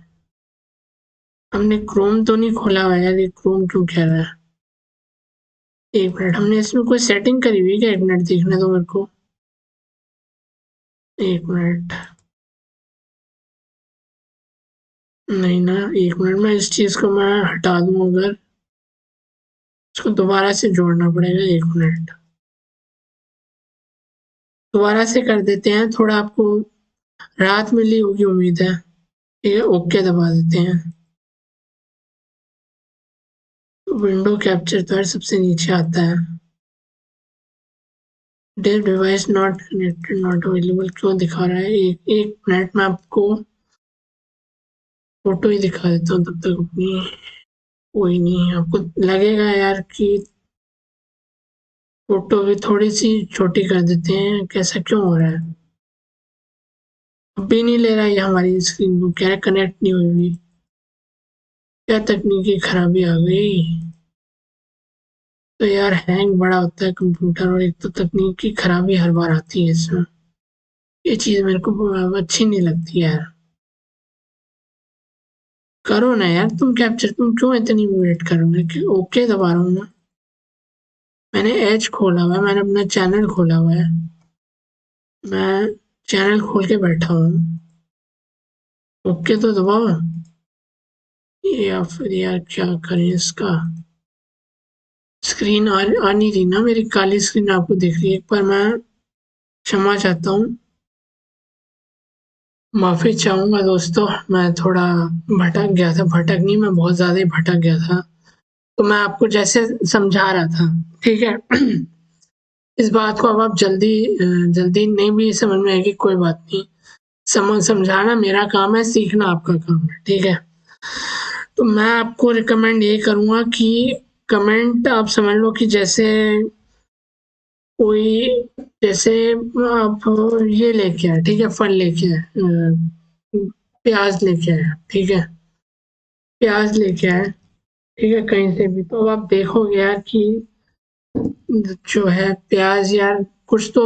हमने क्रोम तो नहीं खोला हुआ यार, ये क्रोम क्यों कह रहा है? 1 मिनट, हमने इसमें कोई सेटिंग करी हुई है क्या? 1 मिनट देखने दो मेरे को। 1 मिनट, नहीं ना, 1 मिनट में इस चीज़ को मैं हटा दूँ अगर, इसको दोबारा से जोड़ना पड़ेगा। 1 मिनट, दोबारा से कर देते हैं। थोड़ा आपको राहत मिली होगी उम्मीद है। ठीक है, ओके दबा देते हैं। विंडो कैप्चर तो यार सबसे नीचे आता है। This device not connected, not available क्यों दिखा रहा है? एक मिनट में आपको फोटो ही दिखा देता हूँ तब तक अपनी। कोई नहीं, आपको लगेगा यार कि फोटो भी थोड़ी सी छोटी कर देते हैं, कैसा क्यों हो रहा है? अब भी नहीं ले रहा है ये हमारी स्क्रीन को, कह रहा कनेक्ट नहीं हुई हुई। क्या तकनीकी खराबी आ गई? तो यार हैंग बड़ा होता है कंप्यूटर, और एक तो तकनीकी खराबी हर बार आती है इसमें। ये चीज़ मेरे को अच्छी नहीं लगती यार। करो ना यार तुम कैप्चर, तुम क्यों इतनी वेट कर रहे हो? ओके दबा रहा हूँ ना। मैंने एज खोला हुआ है, मैंने अपना चैनल खोला हुआ है। मैं चैनल खोल के बैठा हूँ। ओके तो दबाओ। या फिर यार क्या करें इसका? स्क्रीन आ नहीं रही ना मेरी, काली स्क्रीन आपको दिख रही है। एक बार मैं क्षमा चाहता हूँ। माफ़ी चाहूँगा दोस्तों, मैं थोड़ा भटक गया था, भटक नहीं मैं बहुत ज़्यादा ही भटक गया था। तो मैं आपको जैसे समझा रहा था, ठीक है? इस बात को अब आप जल्दी नहीं भी समझ में आएगी कोई बात नहीं। समझाना मेरा काम है, सीखना आपका काम है, ठीक है? तो मैं आपको रिकमेंड ये करूँगा कि कमेंट आप समझ लो कि जैसे कोई जैसे आप ये लेके आए, ठीक है? फल लेके आए, प्याज़ लेके आए, ठीक है? प्याज़ लेके आए, ठीक है? कहीं से भी, तो आप देखोगे यार कि जो है प्याज़ यार कुछ तो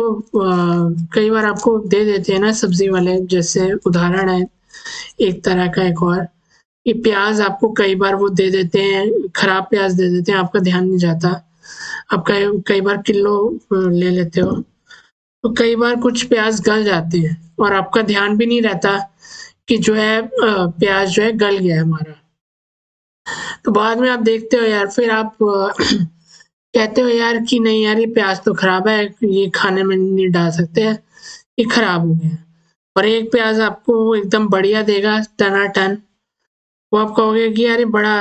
कई बार आपको दे देते हैं ना सब्ज़ी वाले, जैसे उदाहरण है एक तरह का एक और, कि प्याज़ आपको कई बार वो दे देते हैं, खराब प्याज़ दे देते हैं, आपका ध्यान नहीं जाता। आप कई बार किलो ले लेते हो, तो कई बार कुछ प्याज़ गल जाते हैं और आपका ध्यान भी नहीं रहता कि जो है प्याज़ जो है गल गया है हमारा। तो बाद में आप देखते हो यार, फिर आप कहते हो यार कि नहीं यार ये प्याज़ तो खराब है, ये खाने में नहीं डाल सकते, ये खराब हो गया। और एक प्याज़ आपको एकदम बढ़िया देगा टनाटन, वो आप कहोगे कि यार ये बड़ा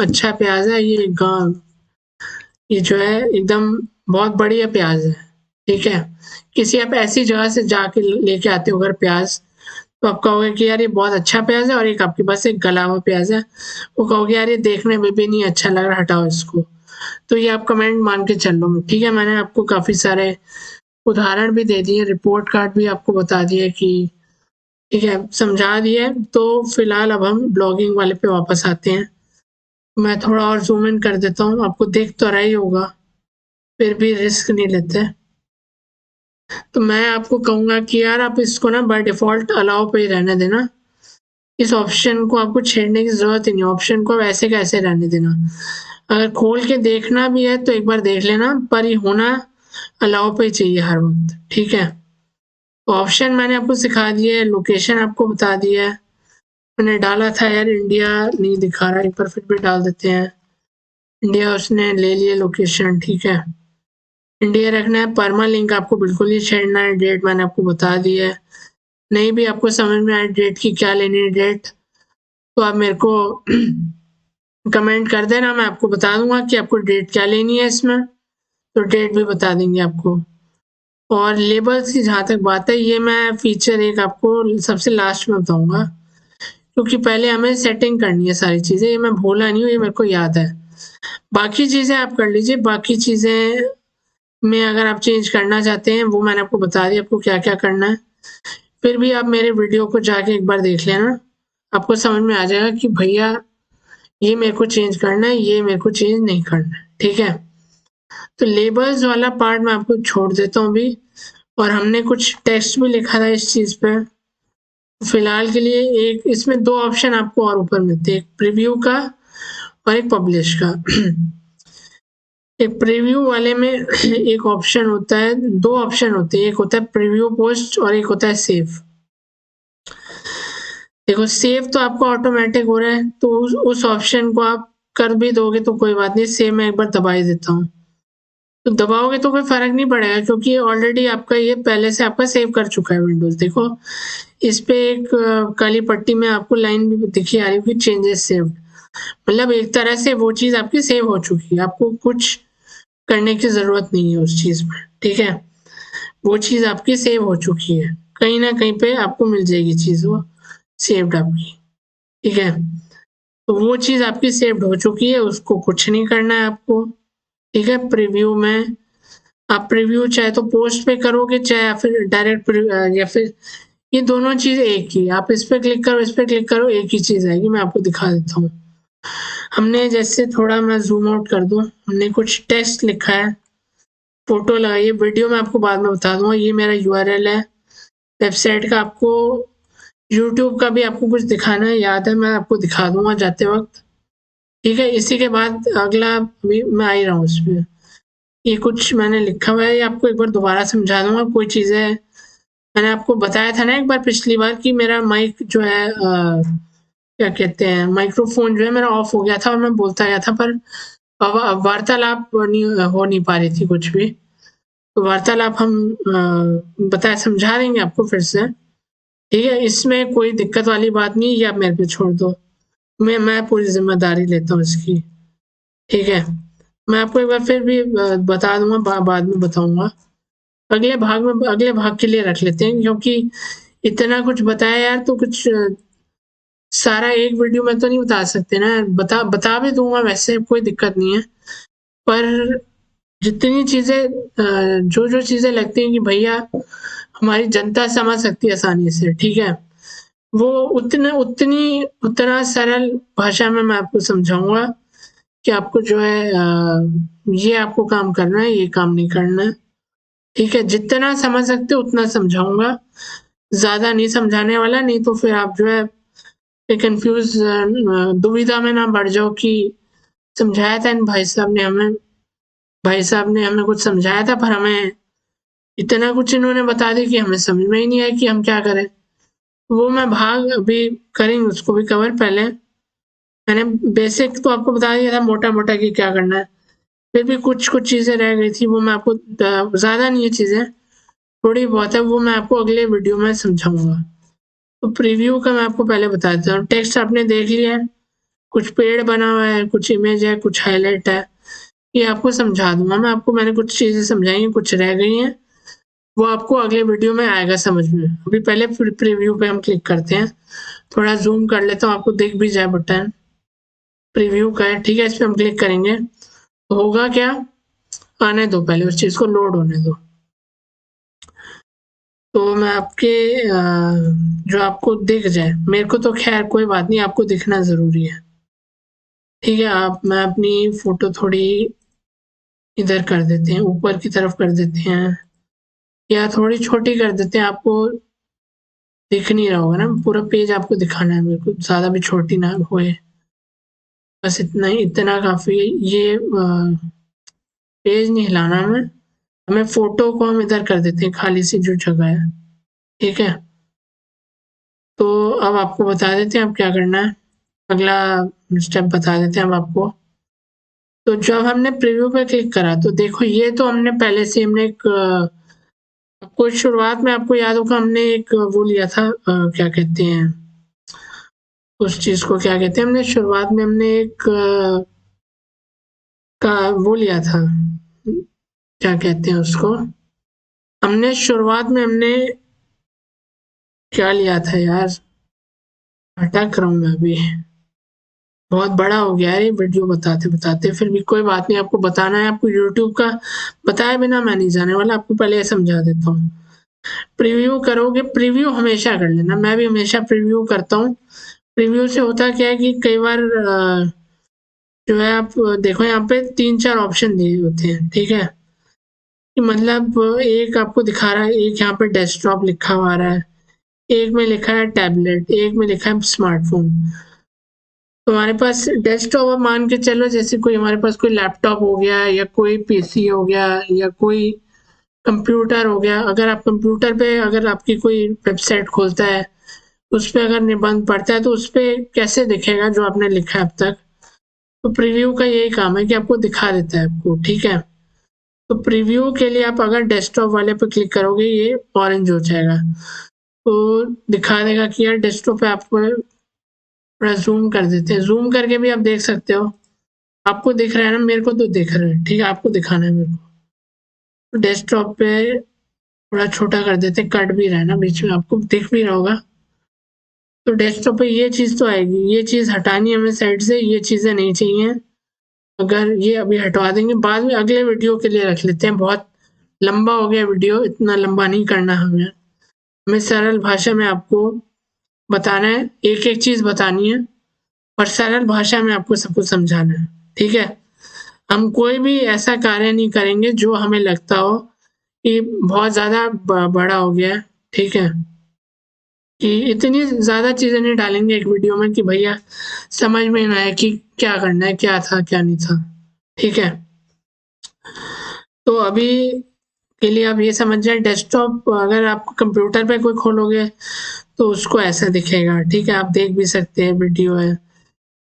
अच्छा प्याज़ है, ये जो है एकदम बहुत बढ़िया प्याज़ है, ठीक है? किसी आप ऐसी जगह से जाके लेके आते हो अगर प्याज़, तो आप कहोगे कि यार ये बहुत अच्छा प्याज़ है, और एक आपके पास एक गला हुआ प्याज़ है, वो कहोगे यार ये देखने में भी नहीं अच्छा लग रहा, हटाओ इसको। तो ये आप कमेंट मान के चल लो, ठीक है? मैंने आपको काफ़ी सारे उदाहरण भी दे दिए, रिपोर्ट कार्ड भी आपको बता दिए कि ठीक है, समझा दिए। तो फिलहाल अब हम ब्लॉगिंग वाले पे वापस आते हैं। मैं थोड़ा और ज़ूम इन कर देता हूँ, आपको दिख तो रहा ही होगा, फिर भी रिस्क नहीं लेते। तो मैं आपको कहूँगा कि यार आप इसको ना बाय डिफ़ॉल्ट अलाउ पे ही रहने देना। इस ऑप्शन को आपको छेड़ने की ज़रूरत ही नहीं, ऑप्शन को ऐसे का ऐसे रहने देना। अगर खोल के देखना भी है तो एक बार देख लेना, पर ये होना अलाउ पे ही चाहिए हर वक़्त, ठीक है? तो ऑप्शन मैंने आपको सिखा दिए, लोकेशन आपको बता दिया है। मैंने डाला था यार इंडिया नहीं दिखा रहा, एक बार फिर भी डाल देते हैं। इंडिया उसने ले लिया लोकेशन, ठीक है? इंडिया रखना है, परमा लिंक आपको बिल्कुल ही छेड़ना है, डेट मैंने आपको बता दी है। नहीं भी आपको समझ में आए डेट की क्या लेनी है डेट, तो आप मेरे को कमेंट कर देना, मैं आपको बता दूँगा कि आपको डेट क्या लेनी है इसमें, तो डेट भी बता देंगे आपको। और लेबल्स की जहाँ तक बात है, ये मैं फीचर एक आपको सबसे लास्ट में बताऊँगा, क्योंकि पहले हमें सेटिंग करनी है सारी चीज़ें, ये मैं भूला नहीं हूँ, ये मेरे को याद है। बाकी चीज़ें आप कर लीजिए, बाकी चीज़ें में अगर आप चेंज करना चाहते हैं, वो मैंने आपको बता दिया आपको क्या-क्या करना है। फिर भी आप मेरे वीडियो को जाके एक बार देख लेना, आपको समझ में आ जाएगा कि भैया ये मेरे को चेंज करना है, ये मेरे को चेंज नहीं करना है, ठीक है? तो लेबल्स वाला पार्ट मैं आपको छोड़ देता हूँ अभी, और हमने कुछ टेक्स्ट भी लिखा था इस चीज़ पे। फिलहाल के लिए एक इसमें 2 ऑप्शन आपको और ऊपर मिलते हैं, एक प्रीव्यू का और एक पब्लिश का। एक प्रीव्यू वाले में एक ऑप्शन होता है, 2 ऑप्शन होते हैं, एक होता है प्रीव्यू पोस्ट और एक होता है सेव। देखो सेव तो आपका ऑटोमेटिक हो रहा है, तो उस ऑप्शन को आप कर भी दोगे तो कोई बात नहीं, सेव मैं एक बार दबा ही देता हूँ। तो दबाओगे तो कोई फ़र्क नहीं पड़ेगा, क्योंकि ऑलरेडी आपका ये पहले से आपका सेव कर चुका है विंडोज़। देखो इस पे एक काली पट्टी में आपको लाइन भी दिखी आ रही होगी, चेंजेस सेव्ड, मतलब एक तरह से वो चीज़ आपकी सेव हो चुकी है, आपको कुछ करने की ज़रूरत नहीं है उस चीज़ में, ठीक है? वो चीज़ आपकी सेव हो चुकी है, कहीं न कहीं पे आपको मिल जाएगी चीज़ वो सेव्ड आपकी, ठीक है? तो वो चीज़ आपकी सेव्ड हो चुकी है, उसको कुछ नहीं करना है आपको, ठीक है? प्रीव्यू में आप प्रीव्यू चाहे तो पोस्ट पे करोगे, चाहे फिर डायरेक्ट या फिर ये दोनों चीज़ एक ही, आप इस पे क्लिक करो, इस पे क्लिक करो, एक ही चीज़ आएगी। मैं आपको दिखा देता हूँ। हमने जैसे थोड़ा मैं ज़ूम आउट कर दूँ, हमने कुछ टेक्स्ट लिखा है, फ़ोटो लगाई है, वीडियो मैं आपको बाद में बता दूँगा, ये मेरा यूआरएल है वेबसाइट का। आपको यूट्यूब का भी आपको कुछ दिखाना है, याद है मैं आपको दिखा दूँगा जाते वक़्त, ठीक है? इसी के बाद अगला अभी मैं आ ही रहा हूँ उस पे। ये कुछ मैंने लिखा हुआ है, ये आपको एक बार दोबारा समझा दूँगा, कोई चीज़ें मैंने आपको बताया था ना एक बार पिछली बार कि मेरा माइक जो है क्या कहते हैं, माइक्रोफ़ोन जो है मेरा ऑफ हो गया था और मैं बोलता गया था, पर वार्तालाप नहीं पा रही थी कुछ भी। तो वार्तालाप हम समझा देंगे आपको फिर से। ठीक है, इसमें कोई दिक्कत वाली बात नहीं, ये आप मेरे पे छोड़ दो, मैं पूरी ज़िम्मेदारी लेता हूँ इसकी, ठीक है? मैं आपको एक बार फिर भी बता दूँगा, बाद में बताऊँगा। अगले भाग के लिए रख लेते हैं, क्योंकि इतना कुछ बताया यार, तो कुछ सारा एक वीडियो में तो नहीं बता सकते ना, बता भी दूँगा वैसे, कोई दिक्कत नहीं है। पर जितनी चीज़ें जो चीज़ें लगती हैं कि भैया हमारी जनता समझ सकती है आसानी से, ठीक है? वो उतना सरल भाषा में मैं आपको समझाऊँगा कि आपको जो है ये आपको काम करना है, ये काम नहीं करना है, ठीक है? जितना समझ सकते हो उतना समझाऊँगा, ज़्यादा नहीं समझाने वाला, नहीं तो फिर आप जो है कन्फ्यूज़ दुविधा में ना बढ़ जाओ कि समझाया था इन भाई साहब ने हमें कुछ समझाया था, पर हमें इतना कुछ इन्होंने बता दिया कि हमें समझ में ही नहीं आया कि हम क्या करें। वो मैं भाग अभी करेंगे उसको भी कवर, पहले मैंने बेसिक तो आपको बता दिया था मोटा-मोटा कि क्या करना है। फिर भी कुछ चीज़ें रह गई थी, वो मैं आपको ज़्यादा नहीं है चीज़ें, थोड़ी बहुत है, वो मैं आपको अगले वीडियो में समझाऊँगा। तो प्रीव्यू का मैं आपको पहले बता देता हूँ। टेक्स्ट आपने देख लिया है, कुछ पेड़ बना हुआ है, कुछ इमेज है, कुछ हाइलाइट है, ये आपको समझा दूँगा मैं। मैंने कुछ चीज़ें समझाई हैं, कुछ रह गई हैं, वो आपको अगले वीडियो में आएगा समझ में। अभी पहले प्रीव्यू पे हम क्लिक करते हैं, थोड़ा ज़ूम कर लेता हूँ, आपको दिख भी जाए बटन। प्रीव्यू का है, ठीक है? इस पे हम क्लिक करेंगे, तो होगा क्या, आने दो पहले उस चीज़ को, लोड होने दो। तो मैं आपके जो आपको दिख जाए, मेरे को तो खैर कोई बात नहीं, आपको दिखना ज़रूरी है, ठीक है? मैं अपनी फ़ोटो थोड़ी इधर कर देते हैं, ऊपर की तरफ कर देते हैं, या थोड़ी छोटी कर देते हैं, आपको दिख नहीं रहा होगा ना, पूरा पेज आपको दिखाना है मेरे को, ज़्यादा भी छोटी ना होए, बस इतना ही, इतना काफ़ी है। ये पेज नहीं हिलाना हमें फ़ोटो को हम इधर कर देते हैं, खाली सी जो जगह है, ठीक है? तो अब आपको बता देते हैं अब क्या करना है, अगला स्टेप बता देते हैं अब आपको। तो जब हमने प्रीव्यू पे क्लिक करा, तो देखो ये तो हमने पहले से हमने एक आपको शुरुआत में आपको याद होगा, हमने एक वो लिया था, क्या कहते हैं उस चीज़ को, क्या कहते हैं, हमने शुरुआत में हमने एक का वो लिया था, क्या कहते हैं उसको, हमने शुरुआत में हमने क्या लिया था यार, भटक रहा हूँ मैं अभी, बहुत बड़ा हो गया है ये वीडियो बताते बताते, फिर भी कोई बात नहीं, आपको बताना है, आपको यूट्यूब का बताए बिना मैं नहीं जाने वाला, आपको पहले समझा देता हूँ। प्रीव्यू करोगे, प्रीव्यू हमेशा कर लेना, मैं भी हमेशा प्रीव्यू करता हूँ। प्रीव्यू से होता क्या है कि कई बार जो है, आप देखो यहाँ पे 3-4 ऑप्शन दिए होते हैं, ठीक है? कि मतलब एक आपको दिखा रहा है, एक यहाँ पे डेस्कटॉप लिखा हुआ आ रहा है, एक में लिखा है टैबलेट, एक में लिखा है स्मार्टफ़ोन। तो हमारे पास डेस्कटॉप, अब मान के चलो जैसे कोई हमारे पास कोई लैपटॉप हो गया, या कोई पीसी हो गया, या कोई कंप्यूटर हो गया। अगर आप कंप्यूटर पे अगर आपकी कोई वेबसाइट खोलता है, उस पे अगर निबंध पढ़ता है, तो उस पे कैसे दिखेगा जो आपने लिखा है अब तक? तो प्रीव्यू का यही काम है कि आपको दिखा देता है आपको, ठीक है? तो प्रीव्यू के लिए आप अगर डेस्कटॉप वाले पे क्लिक करोगे, ये ऑरेंज हो जाएगा, तो दिखा देगा कि यार डेस्कटॉप पे आपको, थोड़ा ज़ूम कर देते हैं, ज़ूम करके भी आप देख सकते हो, आपको दिख रहा है ना, मेरे को तो दिख रहा है, ठीक है? आपको दिखाना है मेरे को, तो डेस्कटॉप पे थोड़ा छोटा कर देते हैं, कट भी रहा है ना बीच में, आपको दिख भी रहा होगा। तो डेस्कटॉप पे ये चीज़ तो आएगी, ये चीज़ हटानी है हमें साइड से, ये चीज़ें नहीं चाहिए। अगर ये अभी हटवा देंगे, बाद में अगले वीडियो के लिए रख लेते हैं, बहुत लंबा हो गया वीडियो, इतना लंबा नहीं करना हमें। हमें सरल भाषा में आपको बताना है, एक-एक चीज़ बतानी है, और सरल भाषा में आपको सब कुछ समझाना है, ठीक है? हम कोई भी ऐसा कार्य नहीं करेंगे जो हमें लगता हो कि बहुत ज़्यादा बड़ा हो गया है, ठीक है? कि इतनी ज़्यादा चीज़ें नहीं डालेंगे एक वीडियो में कि भैया समझ में ना आए कि क्या करना है, क्या था, क्या नहीं था, ठीक है? तो अभी के लिए आप ये समझ जाएँ, डेस्कटॉप अगर आप कंप्यूटर पे कोई खोलोगे, तो उसको ऐसा दिखेगा, ठीक है? आप देख भी सकते हैं, वीडियो है।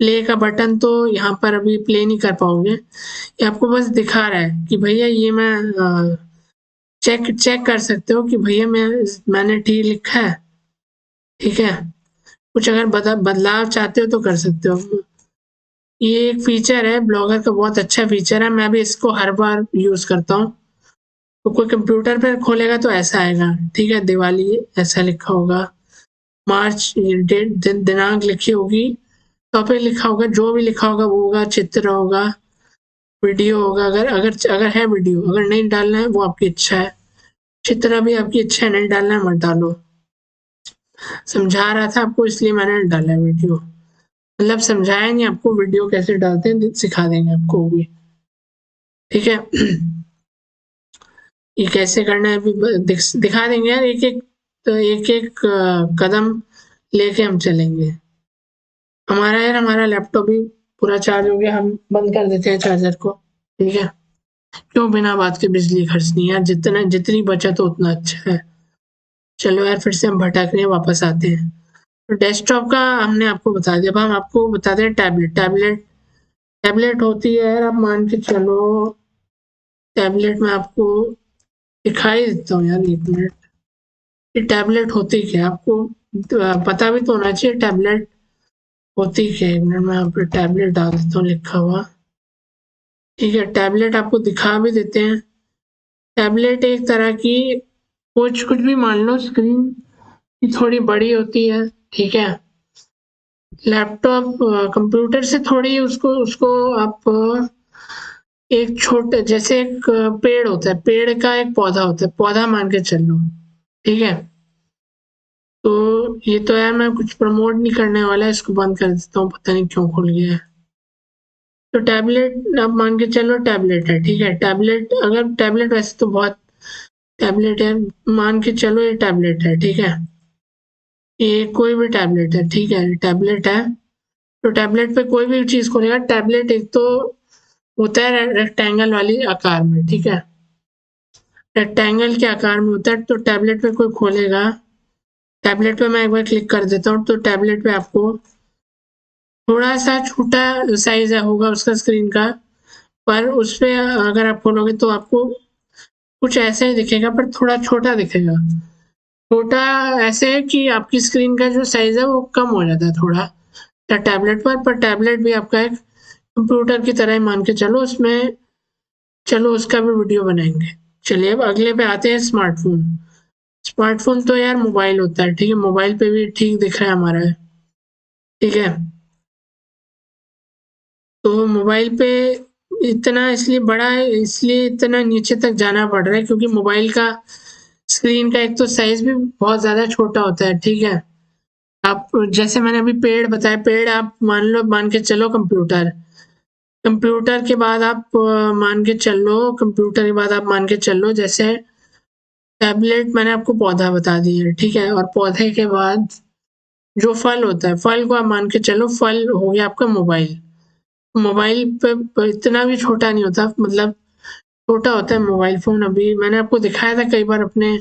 प्ले का बटन तो यहाँ पर अभी प्ले नहीं कर पाओगे, ये आपको बस दिखा रहा है कि भैया ये मैं चेक चेक कर सकते हो कि भैया मैंने ठीक लिखा है, ठीक है, कुछ अगर बदलाव चाहते हो तो कर सकते हो। ये एक फीचर है ब्लॉगर का, बहुत अच्छा फीचर है, मैं भी इसको हर बार यूज करता हूँ। तो कोई कंप्यूटर पर खोलेगा तो ऐसा आएगा, ठीक है, दिवाली ऐसा लिखा होगा, मार्च डेट दिनांक लिखी होगी, टॉपिक लिखा होगा, जो भी लिखा होगा वो होगा, चित्र होगा, वीडियो होगा, अगर है वीडियो, अगर नहीं डालना है वो आपकी इच्छा है, चित्र भी आपकी इच्छा है, नहीं डालना है मत डालो। समझा रहा था आपको इसलिए मैंने डाला वीडियो, मतलब समझाया नहीं आपको, वीडियो कैसे डालते हैं सिखा देंगे आपको भी, ठीक है। ये कैसे करना है अभी दिखा देंगे यार, एक एक कदम लेके हम चलेंगे। हमारा लैपटॉप भी पूरा चार्ज हो गया, हम बंद कर देते हैं चार्जर को, ठीक है। क्यों बिना बात के बिजली खर्चनी है, जितनी बचत हो उतना अच्छा है। चलो यार, फिर से हम भटक रहे हैं, वापस आते हैं। तो डेस्कटॉप का हमने आपको बता दिया, अब हम आपको बताते हैं टैबलेट होती है यार, आप मान के चलो, टैबलेट में आपको दिखाई देता हूँ यार, एक मिनट। ये टैबलेट होती क्या है आपको पता भी तो होना चाहिए, टैबलेट होती क्या है। एक मिनट में यहाँ पे टैबलेट डाल देता हूँ लिखा हुआ, ठीक है। टैबलेट आपको दिखा भी देते हैं। टैबलेट एक तरह की, कुछ भी मान लो, स्क्रीन की थोड़ी बड़ी होती है, ठीक है। लैपटॉप कंप्यूटर से थोड़ी उसको उसको आप एक छोटे, जैसे एक पेड़ होता है, पेड़ का एक पौधा होता है, पौधा मान के चल लो, ठीक है। तो ये तो यार मैं कुछ प्रमोट नहीं करने वाला, इसको बंद कर देता हूँ, पता नहीं क्यों खुल गया है। तो टैबलेट आप मान के चलो टैबलेट है, ठीक है। टैबलेट, अगर टैबलेट, वैसे तो बहुत टैबलेट है, मान के चलो ये टैबलेट है, ठीक है। ये कोई भी टैबलेट है, ठीक है, टैबलेट है। तो टैबलेट पे कोई भी चीज खोलेगा, टैबलेट एक तो होता है रेक्टेंगल वाली आकार में, ठीक है। रेक्टेंगल के आकार में होता है, तो टैबलेट पे कोई खोलेगा, टैबलेट पे मैं एक बार क्लिक कर देता हूँ, तो टैबलेट पे आपको थोड़ा सा छोटा साइज होगा उसका स्क्रीन का, पर उस पे अगर आप खोलोगे तो आपको कुछ ऐसे ही दिखेगा, पर थोड़ा छोटा दिखेगा। छोटा ऐसे है कि आपकी स्क्रीन का जो साइज है वो कम हो जाता है थोड़ा टैबलेट पर टैबलेट भी आपका एक कंप्यूटर की तरह ही मान के चलो, उसमें चलो उसका भी वीडियो बनाएंगे। चलिए अब अगले पे आते हैं, स्मार्टफोन। स्मार्टफोन तो यार मोबाइल होता है, ठीक है, मोबाइल पे भी ठीक दिख रहा है हमारा, ठीक है। तो मोबाइल पे इतना इसलिए बड़ा है, इसलिए इतना नीचे तक जाना पड़ रहा है, क्योंकि मोबाइल का स्क्रीन का एक तो साइज भी बहुत ज्यादा छोटा होता है, ठीक है। आप जैसे मैंने अभी पेड़ बताया, पेड़ आप मान के चलो कंप्यूटर, कंप्यूटर के बाद आप मान के चलो, कंप्यूटर के बाद आप मान के चलो जैसे टैबलेट, मैंने आपको पौधा बता दिया, ठीक है। और पौधे के बाद जो फल होता है, फल को आप मान के चलो, फल हो गया आपका मोबाइल। मोबाइल पे इतना भी छोटा नहीं होता, मतलब छोटा होता है मोबाइल फ़ोन। अभी मैंने आपको दिखाया था कई बार अपने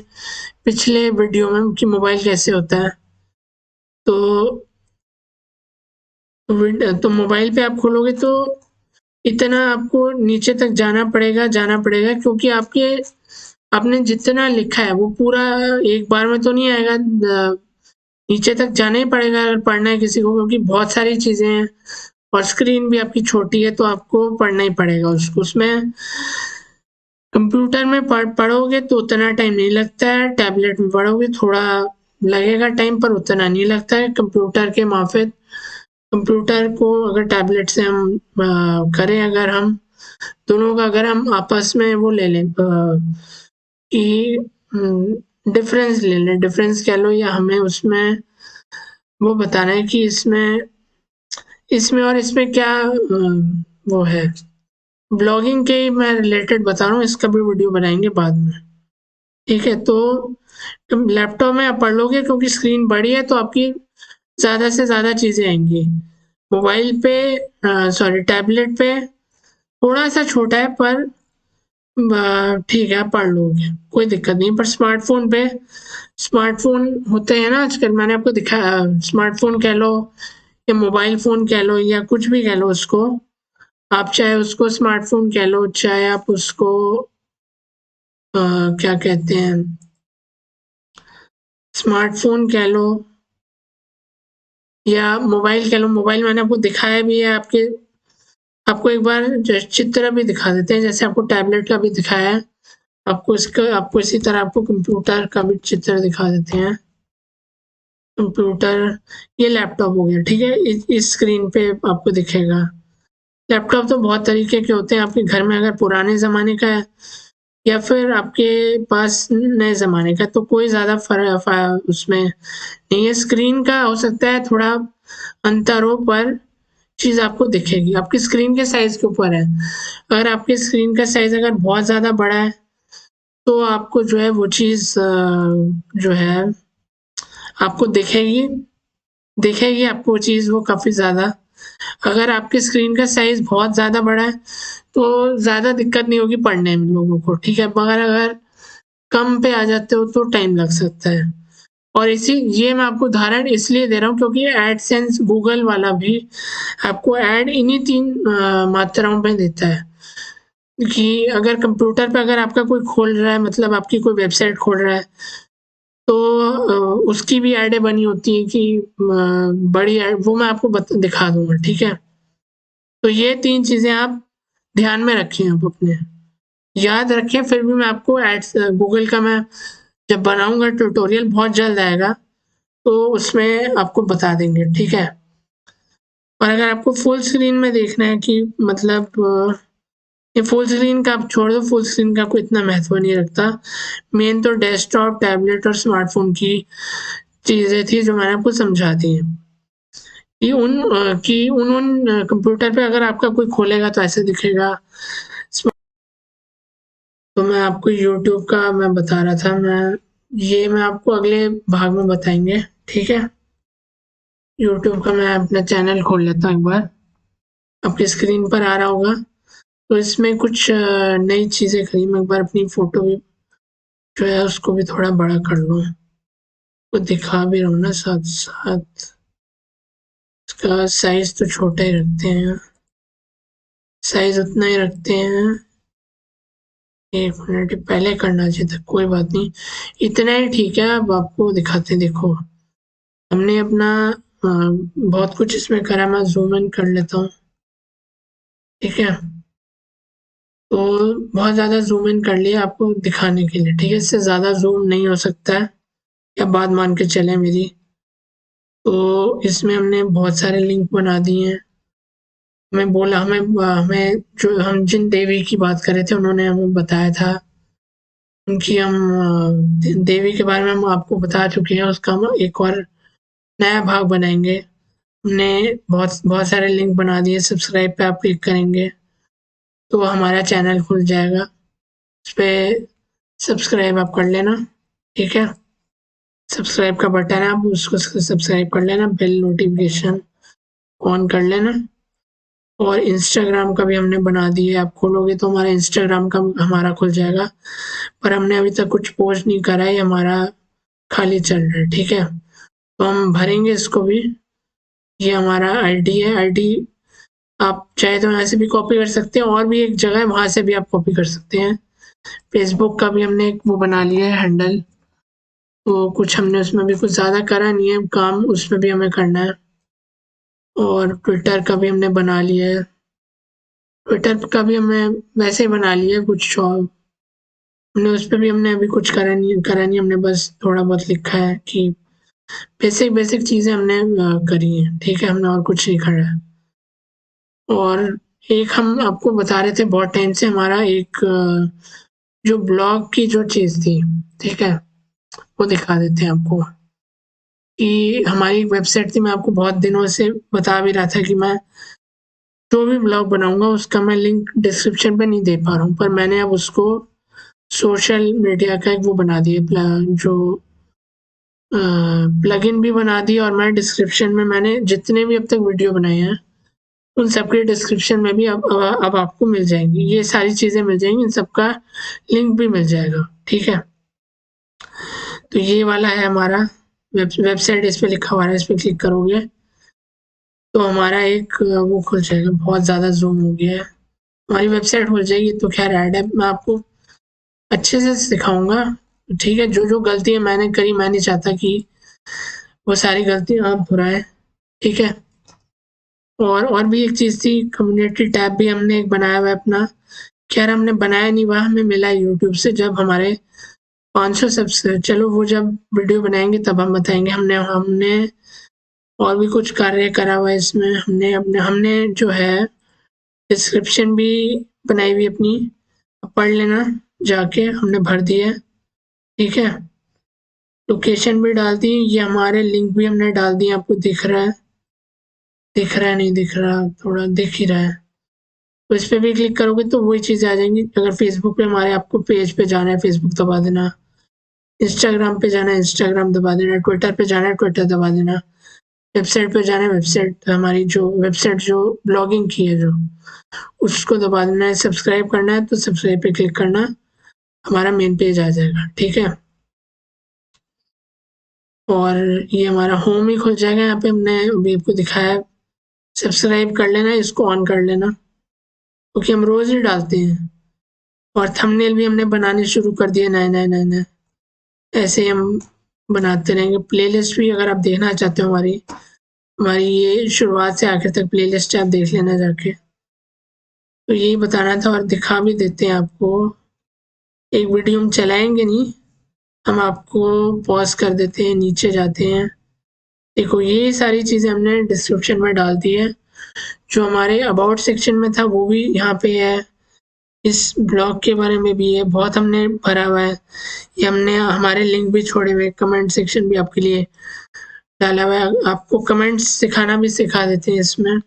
पिछले वीडियो में कि मोबाइल कैसे होता है। तो तो मोबाइल पे आप खोलोगे तो इतना आपको नीचे तक जाना पड़ेगा, क्योंकि आपने जितना लिखा है वो पूरा एक बार में तो नहीं आएगा, नीचे तक जाना ही पड़ेगा अगर पढ़ना है किसी को, क्योंकि बहुत सारी चीज़ें हैं और स्क्रीन भी आपकी छोटी है, तो आपको पढ़ना ही पड़ेगा उसको। उसमें कंप्यूटर में पढ़ोगे तो उतना टाइम नहीं लगता है, टैबलेट में पढ़ोगे थोड़ा लगेगा टाइम, पर उतना नहीं लगता है कंप्यूटर के माफिक। कंप्यूटर को अगर टैबलेट से हम करें, अगर हम दोनों का अगर हम आपस में वो ले लें कि डिफरेंस ले लें, डिफरेंस कह लो, या हमें उसमें वो बताना है कि इसमें इसमें और इसमें क्या वो है। ब्लॉगिंग के ही मैं रिलेटेड बता रहा हूँ, इसका भी वीडियो बनाएंगे बाद में, ठीक है। तो तुम लैपटॉप में आप पढ़ लोगे क्योंकि स्क्रीन बड़ी है, तो आपकी ज़्यादा से ज़्यादा चीज़ें आएंगी। मोबाइल पे, सॉरी, टैबलेट पे थोड़ा सा छोटा है, पर ठीक है, आप पढ़ लोगे, कोई दिक्कत नहीं। पर स्मार्टफोन होते हैं ना आजकल, मैंने आपको दिखाया, स्मार्टफोन कह लो या मोबाइल फ़ोन कह लो या कुछ भी कह लो उसको, आप चाहे उसको स्मार्टफोन कह लो, चाहे आप उसको क्या कहते हैं, स्मार्टफोन कह लो, या मोबाइल कह लो, मोबाइल मैंने आपको दिखाया भी है, आपको एक बार चित्र भी दिखा देते हैं, जैसे आपको टैबलेट का भी दिखाया है, आपको इसी तरह आपको कंप्यूटर का भी चित्र दिखा देते हैं। कंप्यूटर, ये लैपटॉप हो गया, ठीक है। इस स्क्रीन पे आपको दिखेगा। लैपटॉप तो बहुत तरीके के होते हैं, आपके घर में अगर पुराने ज़माने का है या फिर आपके पास नए ज़माने का, तो कोई ज़्यादा उसमें नहीं है। स्क्रीन का हो सकता है थोड़ा अंतर हो, पर चीज़ आपको दिखेगी, आपकी स्क्रीन के साइज़ के ऊपर है। अगर आपकी स्क्रीन का साइज़ अगर बहुत ज़्यादा बड़ा है, तो आपको जो है वो चीज़ जो है आपको दिखेगी आपको वो चीज़, वो काफ़ी ज़्यादा। अगर आपकी स्क्रीन का साइज़ बहुत ज़्यादा बड़ा है, तो ज़्यादा दिक्कत नहीं होगी पढ़ने में लोगों को, ठीक है। मगर अगर कम पे आ जाते हो तो टाइम लग सकता है। और ये मैं आपको उदाहरण इसलिए दे रहा हूँ क्योंकि एडसेंस गूगल वाला भी आपको ऐड इन्हीं 3 मात्राओं में देता है कि अगर कंप्यूटर पे अगर आपका कोई खोल रहा है, मतलब आपकी कोई वेबसाइट खोल रहा है, तो उसकी भी ऐडें बनी होती हैं कि बड़ी ऐड, वो मैं आपको दिखा दूँगा, ठीक है। तो ये 3 चीज़ें आप ध्यान में रखें, आप अपने याद रखें। फिर भी मैं आपको एड्स गूगल का मैं जब बनाऊँगा ट्यूटोरियल बहुत जल्द आएगा, तो उसमें आपको बता देंगे, ठीक है। और अगर आपको फुल स्क्रीन में देखना है कि मतलब ये फुल स्क्रीन का आप छोड़ दो, फुल स्क्रीन का कोई इतना महत्व नहीं रखता। मेन तो डेस्कटॉप, टैबलेट और स्मार्टफ़ोन की चीज़ें थी जो मैंने आपको समझा दी हैं। कि उन कंप्यूटर पे अगर आपका कोई खोलेगा तो ऐसे दिखेगा। तो मैं आपको यूट्यूब का मैं बता रहा था, मैं आपको अगले भाग में बताएँगे, ठीक है। यूट्यूब का मैं अपना चैनल खोल लेता हूँ एक बार, आपकी स्क्रीन पर आ रहा होगा। तो इसमें कुछ नई चीज़ें करी, मैं एक बार अपनी फ़ोटो भी जो है उसको भी थोड़ा बड़ा कर लूँ, वो दिखा भी रहा हूँ ना साथ-साथ। इसका साइज़ तो छोटा ही रखते हैं, साइज़ उतना ही रखते हैं। 1 मिनट पहले करना चाहिए था, कोई बात नहीं, इतना ही ठीक है। अब आपको दिखाते हैं, देखो हमने अपना बहुत कुछ इसमें करा, मैं ज़ूम इन कर लेता हूँ, ठीक है। तो बहुत ज़्यादा ज़ूम इन कर लिया आपको दिखाने के लिए, ठीक है। इससे ज़्यादा ज़ूम नहीं हो सकता है, या बात मान के चलें मेरी। तो इसमें हमने बहुत सारे लिंक बना दिए हैं। हमें बोला, हमें जो हम जिन देवी की बात कर रहे थे उन्होंने हमें बताया था, उनकी हम देवी के बारे में हम आपको बता चुके हैं, उसका हम एक और नया भाग बनाएँगे। हमने बहुत बहुत सारे लिंक बना दिए, सब्सक्राइब पे आप क्लिक करेंगे तो हमारा चैनल खुल जाएगा। उसपे सब्सक्राइब आप कर लेना, ठीक है। सब्सक्राइब का बटन है, आप उसको सब्सक्राइब कर लेना, बेल नोटिफिकेशन ऑन कर लेना। और इंस्टाग्राम का भी हमने बना दिया है, आप खोलोगे तो हमारा इंस्टाग्राम का हमारा खुल जाएगा, पर हमने अभी तक कुछ पोस्ट नहीं करा है, हमारा खाली चल रहा है, ठीक है। तो हम भरेंगे इसको भी। ये हमारा आईडी है, आईडी आप चाहे तो यहाँ से भी कॉपी कर सकते हैं, और भी एक जगह है वहाँ से भी आप कॉपी कर सकते हैं। फेसबुक का भी हमने एक वो बना लिया है हैंडल, तो कुछ हमने उसमें भी कुछ ज़्यादा करा नहीं है काम, उसमें भी हमें करना है। और ट्विटर का भी हमने बना लिया है, ट्विटर का भी हमें वैसे ही बना लिया है, कुछ और हमने उस पे भी हमने अभी कुछ करा नहीं, हमने बस थोड़ा बहुत लिखा है कि बेसिक चीज़ें हमने करी हैं, ठीक है। हमने और कुछ नहीं करा है। और एक हम आपको बता रहे थे बहुत टाइम से, हमारा एक जो ब्लॉग की जो चीज़ थी, ठीक है, वो दिखा देते हैं आपको कि हमारी एक वेबसाइट थी। मैं आपको बहुत दिनों से बता भी रहा था कि मैं जो भी ब्लॉग बनाऊँगा उसका मैं लिंक डिस्क्रिप्शन पे नहीं दे पा रहा हूँ, पर मैंने अब उसको सोशल मीडिया का एक वो बना दिया, जो प्लगइन भी बना दिया, और मैं डिस्क्रिप्शन में मैंने जितने भी अब तक वीडियो बनाए हैं उन सबके डिस्क्रिप्शन में भी अब आपको मिल जाएंगी, ये सारी चीज़ें मिल जाएंगी, इन सबका लिंक भी मिल जाएगा, ठीक है। तो ये वाला है हमारा वेबसाइट, इस पे लिखा हुआ है, इस पे क्लिक करोगे तो हमारा एक वो खुल जाएगा। बहुत ज़्यादा ज़ूम हो गया है, हमारी वेबसाइट खुल जाएगी। तो खैर ऐड है, मैं आपको अच्छे से सिखाऊंगा, ठीक है। जो जो गलतियाँ मैंने करी, मैं नहीं चाहता कि वो सारी गलतियाँ आप दोहराएं। ठीक है। और भी एक चीज़ थी, कम्युनिटी टैब भी हमने एक बनाया हुआ है अपना। खैर हमने बनाया नहीं, वह हमें मिला यूट्यूब से जब हमारे 500 सब्स। चलो वो जब वीडियो बनाएंगे तब हम बताएंगे। हमने और भी कुछ कार्य करा हुआ है इसमें। हमने जो है डिस्क्रिप्शन भी बनाई हुई अपनी, पढ़ लेना जाके, हमने भर दी है। ठीक है, लोकेशन भी डाल दी, ये हमारे लिंक भी हमने डाल दिए। आपको दिख रहा है, दिख रहा है नहीं दिख रहा, थोड़ा दिख ही रहा है। तो इस पर भी क्लिक करोगे तो वही चीज़ें आ जाएंगी। अगर फेसबुक पे हमारे आपको पेज पे जाना है, फेसबुक दबा देना। इंस्टाग्राम पे जाना है, इंस्टाग्राम दबा देना। ट्विटर पे जाना है, ट्विटर दबा देना। वेबसाइट पे जाना है, वेबसाइट हमारी जो वेबसाइट जो ब्लॉगिंग की है जो, उसको दबा देना है। सब्सक्राइब करना है तो सब्सक्राइब पे क्लिक करना, हमारा मेन पेज आ जाएगा। ठीक है, और ये हमारा होम ही खुल जाएगा। यहाँ पे हमने अभी आपको दिखाया है। सब्सक्राइब कर लेना, इसको ऑन कर लेना, क्योंकि हम रोज़ ही डालते हैं। और थंबनेल भी हमने बनाने शुरू कर दिए नए नए नए नए। ऐसे ही हम बनाते रहेंगे। प्लेलिस्ट भी अगर आप देखना चाहते हो हमारी हमारी ये शुरुआत से आखिर तक प्लेलिस्ट आप देख लेना जाके। तो यही बताना था, और दिखा भी देते हैं आपको। एक वीडियो हम चलाएंगे नहीं, हम आपको पॉज कर देते हैं, नीचे जाते हैं। देखो ये सारी चीज़ें हमने डिस्क्रिप्शन में डाल दी है। जो हमारे अबाउट सेक्शन में था वो भी यहाँ पे है। इस ब्लॉग के बारे में भी है, बहुत हमने भरा हुआ है। ये हमने हमारे लिंक भी छोड़े हुए, कमेंट सेक्शन भी आपके लिए डाला हुआ है। आपको कमेंट्स सिखाना भी सिखा देते हैं इसमें।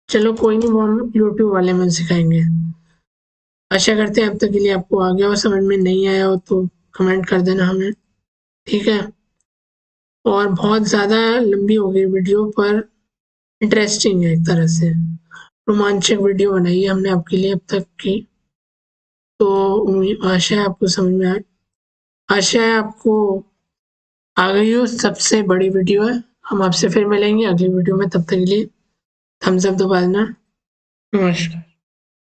चलो कोई नहीं, वो हम यूट्यूब वाले में सिखाएंगे। आशा करते हैं अब तक के लिए आपको आ गया हो, समझ में नहीं आया हो तो कमेंट कर देना हमें। ठीक है, और बहुत ज़्यादा लंबी हो गई वीडियो, पर इंटरेस्टिंग है एक तरह से। रोमांचक वीडियो बनाई है हमने आपके लिए अब तक की। तो आशा है आपको समझ में आशा है आपको आ गई हो। सबसे बड़ी वीडियो है। हम आपसे फिर मिलेंगे अगली वीडियो में, तब तक के लिए थम्स अप दबा देना। नमस्कार।